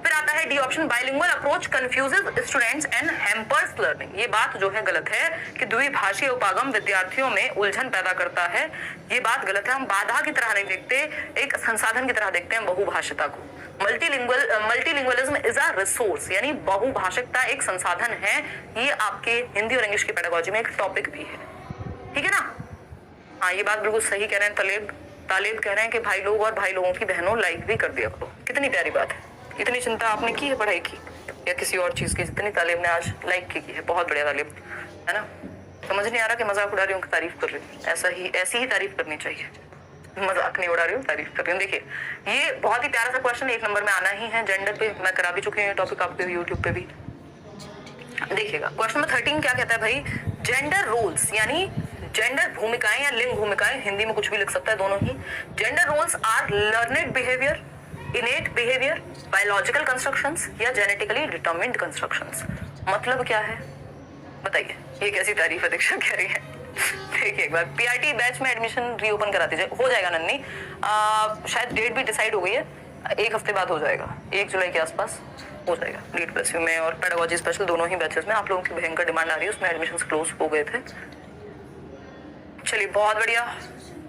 [SPEAKER 1] फिर आता है D option, bilingual approach confuses students and hampers learning. ये बात जो है गलत है कि द्विभाषीय उपागम विद्यार्थियों में उलझन पैदा करता है। ये बात गलत है। हम बाधा की तरह नहीं देखते, एक संसाधन की तरह देखते हैं बहुभाषिता को। मल्टीलिंगुअलिज्म इज अ रिसोर्स, यानी बहुभाषिकता एक संसाधन है। ये आपके हिंदी और इंग्लिश की पेडागोजी में एक टॉपिक भी है, ठीक है ना? हाँ, ये बात बिल्कुल सही कह रहे हैं तालेब कह रहे हैं कि भाई लोग और भाई लोगों की बहनों लाइक भी कर दिया करो। कितनी प्यारी बात है। इतनी चिंता आपने की है पढ़ाई की या किसी और चीज की, जितनी तालेब ने आज लाइक की है, बहुत बढ़िया तालेब, है ना? समझ नहीं आ रहा कि मजाक उड़ा रही हूँ, तारीफ कर रही हूँ। ऐसी ही तारीफ करनी चाहिए, मजाक नहीं उड़ा रही हूँ, तारीफ कर रही हूँ। देखिए ये बहुत ही प्यारा सा क्वेश्चन 1 नंबर में आना ही है। जेंडर पे मैं करा भी चुकी हूँ टॉपिक आपके यूट्यूब पे भी, देखिएगा। क्वेश्चन नंबर 13 क्या कहता है भाई, जेंडर रोल्स यानी जेंडर भूमिकाएं या लिंग भूमिकाएं, हिंदी में कुछ भी लिख सकता है, दोनों ही। Gender roles are learned behaviour, innate behaviour, biological constructions या जेनेटिकली डिटरमिन्ड कंस्ट्रक्शंस। मतलब क्या है बताइए? ये कैसी तारीफ है दीक्षा कह रही है। देखिए एक बार पीआरटी बैच में एडमिशन रीओपन करा दीजिए, हो जाएगा नन्नी। शायद डेट भी डिसाइड हो गई है, 1 हफ्ते बाद हो जाएगा, 1 जुलाई के आसपास हो जाएगा। नीट प्लस यू में और पेडागोजी स्पेशल दोनों ही बैचेस में आप लोगों की भयंकर डिमांड आ रही है, उसमें एडमिशन क्लोज हो गए थे। चलिए बहुत बढ़िया,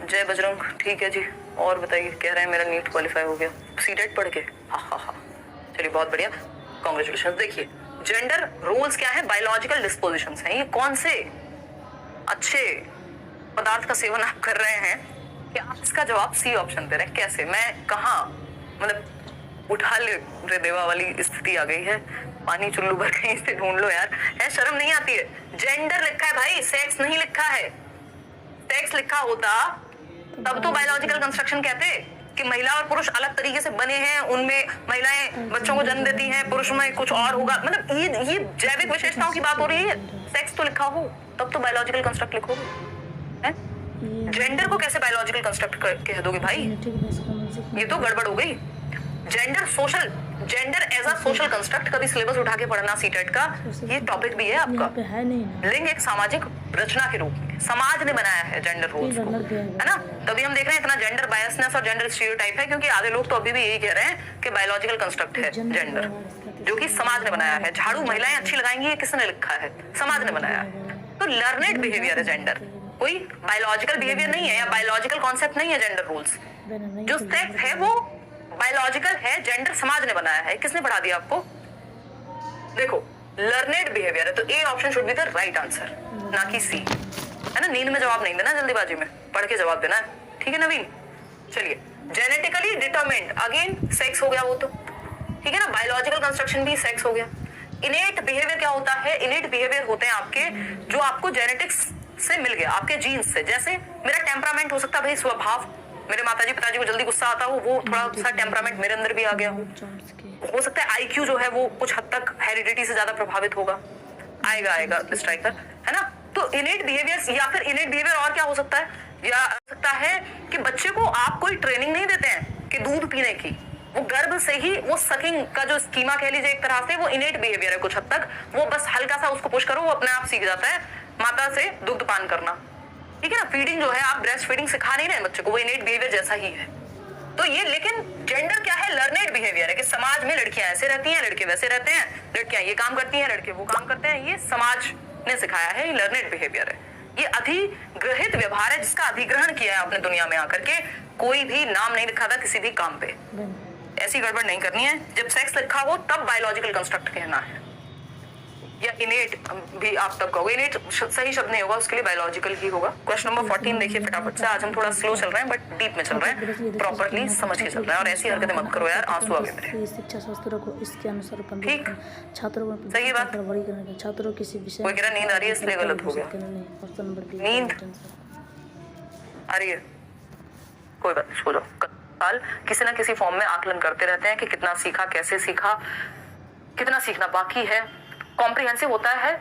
[SPEAKER 1] जय बजरंग। ठीक है जी, और बताइए। कह रहे हैं मेरा नीट क्वालिफाई हो गया सीटेट पढ़ के। हाँ, चलिए बहुत बढ़िया, कांग्रेचुलेशन। देखिए जेंडर रोल्स क्या है? बायोलॉजिकल डिस्पोजिशंस हैं। ये कौन से अच्छे पदार्थ का सेवन आप कर रहे हैं कि आप इसका जवाब सी ऑप्शन दे रहे हैं? कैसे? मैं कहाँ, मतलब उठा ले रे देवा वाली स्थिति आ गई है। पानी चुल्लू भर कहीं से ढूंढ लो यार, है शर्म नहीं आती है? जेंडर लिखा है भाई, सेक्स नहीं लिखा है। सेक्स लिखा होता तब तो बायोलॉजिकल कंस्ट्रक्शन कहते कि महिला और पुरुष अलग तरीके से बने हैं, उनमें महिलाएं बच्चों को जन्म देती हैं, पुरुष में कुछ और होगा। मतलब ये जैविक विशेषताओं की बात हो रही है। सेक्स तो लिखा हो तब तो बायोलॉजिकल कंस्ट्रक्ट लिखोगे, हैं? जेंडर को कैसे बायोलॉजिकल कंस्ट्रक्ट कह दोगे भाई? ये तो गड़बड़ हो गई। Gender as a social construct, कभी सिलेबस उठा के पढ़ना सीटेट का, ये टॉपिक भी है आपका। लिंग एक सामाजिक रचना के रूप में समाज ने बनाया है जेंडर रोल्स को, है ना? तभी हम देख रहे हैं इतना जेंडर बायसनेस और जेंडर स्टीरियोटाइप है, क्योंकि आधे लोग तो अभी भी यही कह रहे हैं कि बायोलॉजिकल कंस्ट्रक्ट है जेंडर, जो कि समाज ने बनाया है। झाड़ू महिलाएं अच्छी लगाएंगी, ये किसने लिखा है? समाज ने बनाया है। तो लर्नेड बिहेवियर है जेंडर, कोई बायोलॉजिकल बिहेवियर नहीं है या बायोलॉजिकल कॉन्सेप्ट नहीं है जेंडर रोल्स। जो सेक्स है वो बायोलॉजिकल है, जेंडर समाज ने बनाया है। किसने पढ़ा दिया आपको? देखो लर्नेड बिहेवियर है, तो A option should be the right answer, ना कि सी, है ना? नींद में जवाब नहीं देना, जल्दीबाजी में पढ़ के जवाब देना है, ठीक है नवीन? चलिए जेनेटिकली डिटरमिन्ड, अगेन सेक्स हो गया वो तो, ठीक है ना? बायोलॉजिकल कंस्ट्रक्शन भी सेक्स हो गया। इनेट बिहेवियर क्या होता है? इनेट बिहेवियर होते हैं आपके जो आपको जेनेटिक्स से मिल गया, आपके जीन्स से। जैसे मेरा टेम्परामेंट हो सकता है भाई, स्वभाव, मेरे माताजी पिताजी को जल्दी गुस्सा आता हो, वो थोड़ा सा टेम्परामेंट मेरे अंदर भी आ गया हो सकता है आईक्यू जो है वो कुछ हद तक हेरिडिटी से ज्यादा प्रभावित होगा, आएगा स्ट्राइकर, है ना? तो इनेट बिहेवियर, या फिर इनेट बिहेवियर और क्या हो सकता है? या सकता है कि बच्चे को आप कोई ट्रेनिंग नहीं देते हैं कि दूध पीने की, वो गर्भ से ही वो सकिंग का जो स्कीमा कह लीजिए एक तरह से, वो इनेट बिहेवियर है कुछ हद तक। वो बस हल्का सा उसको पुश करो, वो अपने आप सीख जाता है माता से दुग्ध पान करना, ठीक है ना? फीडिंग जो है, आप ब्रेस्ट फीडिंग सिखा नहीं रहे बच्चे को, वो इनेट बिहेवियर जैसा ही है। तो ये, लेकिन जेंडर क्या है? लर्नेड बिहेवियर है कि समाज में लड़कियां ऐसे रहती हैं, लड़के वैसे रहते हैं, लड़कियां ये काम करती हैं, लड़के वो काम करते हैं। ये समाज ने सिखाया है, ये लर्नेड बिहेवियर है। ये अधिग्रहित व्यवहार है जिसका अधिग्रहण किया है आपने दुनिया में आकर के। कोई भी नाम नहीं लिखा था किसी भी काम पे। ऐसी गड़बड़ नहीं करनी है। जब सेक्स लिखा हो तब बायोलॉजिकल कंस्ट्रक्ट कहना है, या इनेट भी आप तब कहोगे। इनेट सही शब्द नहीं होगा, उसके लिए बायोलॉजिकल ही होगा। क्वेश्चन नंबर 14 देखिए फटाफट से। आज हम थोड़ा स्लो चल रहे हैं बट डीप में चल रहे हैं, प्रॉपर्ली समझ के चल रहे हैं। और ऐसी हरकतें मत करो यार, आंसू आगे मेरे।
[SPEAKER 2] शिक्षा शास्त्रों को इसके अनुसार
[SPEAKER 1] ठीक,
[SPEAKER 2] छात्रों को
[SPEAKER 1] सही बात।
[SPEAKER 2] छात्रों किसी विषय
[SPEAKER 1] कोई कह रहा नींद आ रही है इसलिए गलत हो गया। नींद आ रही है, कोई बात नहीं, सो जाओ। कल किसी ना किसी फॉर्म में आकलन करते रहते हैं कि कितना सीखा, कैसे सीखा, कितना सीखना बाकी है। कॉम्प्रिहेंसिव होता है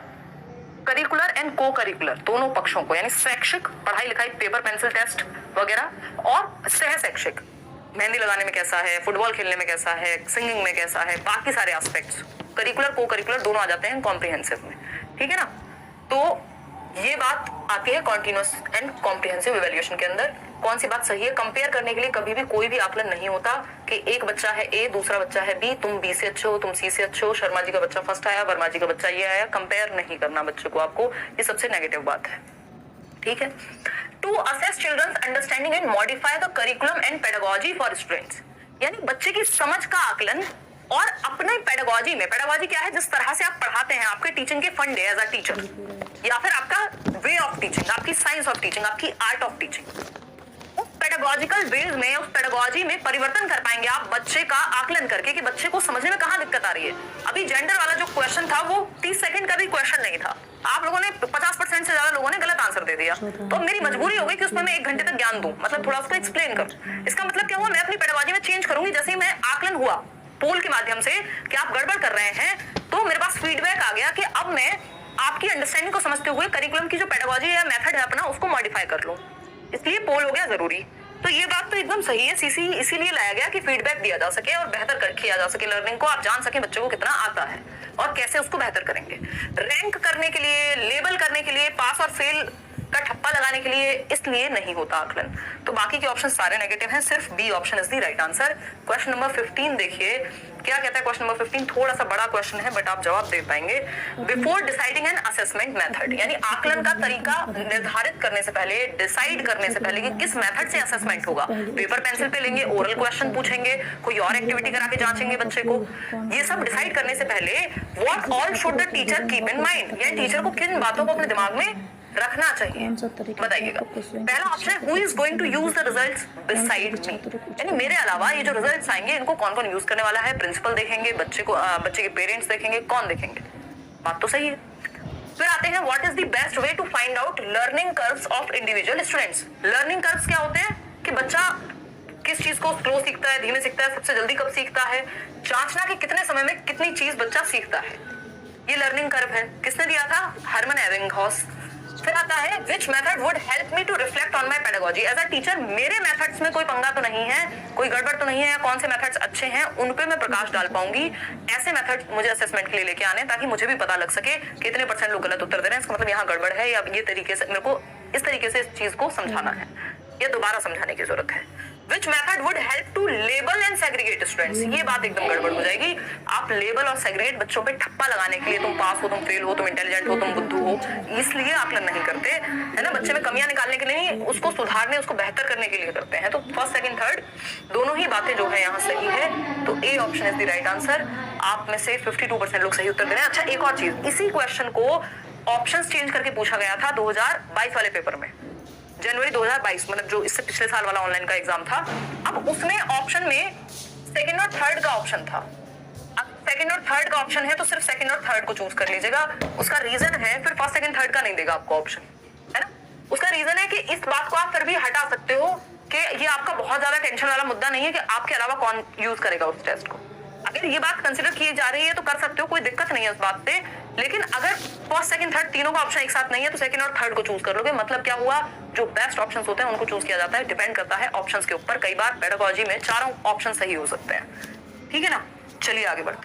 [SPEAKER 1] करिकुलर एंड को करिकुलर दोनों पक्षों को, यानी शैक्षिक पढ़ाई लिखाई, पेपर पेंसिल टेस्ट वगैरह, और सह शैक्षिक मेहंदी लगाने में कैसा है, फुटबॉल खेलने में कैसा है, सिंगिंग में कैसा है, बाकी सारे एस्पेक्ट्स करिकुलर को करिकुलर दोनों आ जाते हैं कॉम्प्रिहेंसिव में। ठीक है ना। तो ये बात आती है कॉन्टिन्यूअस एंड कॉम्प्रिहेंसिव इवैल्यूएशन के अंदर। कौन सी बात सही है? कंपेयर करने के लिए कभी भी कोई भी आकलन नहीं होता कि एक बच्चा है ए, दूसरा बच्चा है बी, तुम बी से अच्छे हो, तुम सी से अच्छे हो, शर्मा जी का बच्चा फर्स्ट आया, वर्मा जी का बच्चा ये आया। कंपेयर नहीं करना बच्चे को आपको, ये सबसे नेगेटिव बात है। ठीक है। To assess children's understanding and modify the curriculum and pedagogy for students, यानी बच्चे की समझ का आकलन और अपने पेडागोजी में, पेडागोजी क्या है? जिस तरह से आप पढ़ाते हैं, आपके टीचिंग के फंड है एज अ टीचर, या फिर आपका वे ऑफ टीचिंग, आपकी साइंस ऑफ टीचिंग, आपकी art of teaching, pedagogical ways में, उस पेडागोजी में परिवर्तन कर पाएंगे आप बच्चे का आकलन करके कि बच्चे को समझने में कहां दिक्कत आ रही है। अभी जेंडर वाला जो क्वेश्चन था वो 30 सेकंड का भी क्वेश्चन नहीं था, आप लोगों ने 50% से ज्यादा लोगों ने गलत आंसर दे दिया। तो मेरी मजबूरी हो गई कि उसमें मैं 1 घंटे तक ज्ञान दूं, मतलब थोड़ा उसको एक्सप्लेन करूं। इसका मतलब क्या हुआ? मैं अपनी पेडागोजी में चेंज करूंगी। जैसे ही मैं आकलन हुआ पोल के माध्यम से कि आप गड़बड़ कर रहे हैं, तो मेरे पास फीडबैक आ गया कि अब मैं आपकी अंडरस्टैंडिंग को समझते हुए करिकुलम की जो पेडागोजी या मेथड है अपना, उसको मॉडिफाई कर लूं। इसलिए पोल हो गया जरूरी। तो ये बात तो एकदम सही है, सीसी इसीलिए लाया गया कि फीडबैक दिया जा सके और बेहतर किया जा सके लर्निंग को, आप जान सके बच्चों को कितना आता है और कैसे उसको बेहतर करेंगे। रैंक करने के लिए, लेबल करने के लिए, पास और फेल का ठप्पा लगाने के लिए इसलिए नहीं होता आकलन। तो बाकी के ऑप्शन सारे नेगेटिव हैं, सिर्फ B option is the right answer. Question number 15 देखिए क्या कहता है। क्वेश्चन नंबर 15 थोड़ा सा बड़ा क्वेश्चन है बट आप जवाब दे पाएंगे। Before deciding an assessment method, यानी आकलन का तरीका निर्धारित करने से पहले, डिसाइड करने से पहले कि किस मेथड से असेसमेंट होगा। पेपर पेंसिल पे लेंगे, ओरल क्वेश्चन पूछेंगे, कोई और एक्टिविटी करा के जांचेंगे बच्चे को। ये सब डिसाइड करने से पहले what all should the teacher keep in mind, यानी टीचर को किन बातों को अपने दिमाग में रखना चाहिए, बताइएगा। पहला ऑप्शन है who is going to use the results beside me, यानी मेरे अलावा ये जो रिजल्ट्स आएंगे इनको कौन कौन यूज करने वाला है। प्रिंसिपल देखेंगे, बच्चे को बच्चे के पेरेंट्स देखेंगे, कौन देखेंगे? बात तो सही है। फिर आते हैं what is the best way to find out learning curves of individual students. Learning curves क्या होते हैं कि बच्चा किस चीज को स्लो सीखता है, धीमे सीखता है, सबसे जल्दी कब सीखता है, जांचना कि कितने समय में कितनी चीज बच्चा सीखता है। ये लर्निंग कर्व है। किसने दिया था? हरमन एबिंगहॉस। फिर आता है which method would help me to reflect on my pedagogy as a teacher, मेरे मेथड्स में कोई पंगा तो नहीं है, कोई गड़बड़ तो नहीं है, कौन से मेथड्स अच्छे हैं उन पे मैं प्रकाश डाल पाऊंगी। ऐसे मेथड मुझे असेसमेंट के लिए लेके आने ताकि मुझे भी पता लग सके कितने % लोग गलत उत्तर दे रहे हैं, इसका मतलब यहाँ गड़बड़ है, या ये तरीके से मेरे को इस तरीके से इस चीज को समझाना है या दोबारा समझाने की जरूरत है। Which method would help to label and segregate students, ये बात एकदम गड़बड़ हो जाएगी। आप लेबल और सेग्रीगेट बच्चों पे ठप्पा लगाने के लिए, तुम पास हो, तुम फेल हो, तुम इंटेलिजेंट हो, तुम बुद्धू हो, इसलिए आकलन नहीं करते है ना। बच्चे में कमियां निकालने के लिए नहीं, उसको सुधारने, उसको बेहतर करने के लिए करते हैं। तो फर्स्ट सेकंड थर्ड दोनों ही बातें जो है यहाँ सही है। तो A option is the right answer. आप में से 52% लोग सही उत्तर दे रहे हैं। अच्छा, एक और चीज, इसी क्वेश्चन को ऑप्शन चेंज करके पूछा गया था 2022 वाले पेपर में, जनवरी 2022, मतलब जो इससे पिछले साल वाला ऑनलाइन का एग्जाम था। अब उसमें ऑप्शन में सेकंड और थर्ड का ऑप्शन था। अब सेकंड और थर्ड का ऑप्शन है तो सिर्फ सेकंड और थर्ड को चूज कर लीजिएगा। उसका रीजन है, फिर फर्स्ट सेकंड थर्ड का नहीं देगा आपको ऑप्शन, है ना। उसका रीजन है कि इस बात को आप फिर भी हटा सकते हो कि ये आपका बहुत ज्यादा टेंशन वाला मुद्दा नहीं है कि आपके अलावा कौन यूज करेगा उस टेस्ट को। अगर ये बात कंसिडर की जा रही है तो कर सकते हो, कोई दिक्कत नहीं है उस बात पे। लेकिन अगर फर्स्ट सेकंड थर्ड तीनों का ऑप्शन एक साथ नहीं है तो सेकंड और थर्ड को चूज कर लोगे। मतलब क्या हुआ, जो बेस्ट ऑप्शंस होते हैं उनको चूज किया जाता है। डिपेंड करता है ऑप्शंस के ऊपर। कई बार पेडागोजी में चारों ऑप्शन सही हो सकते हैं। ठीक है ना। चलिए आगे बढ़ते हैं।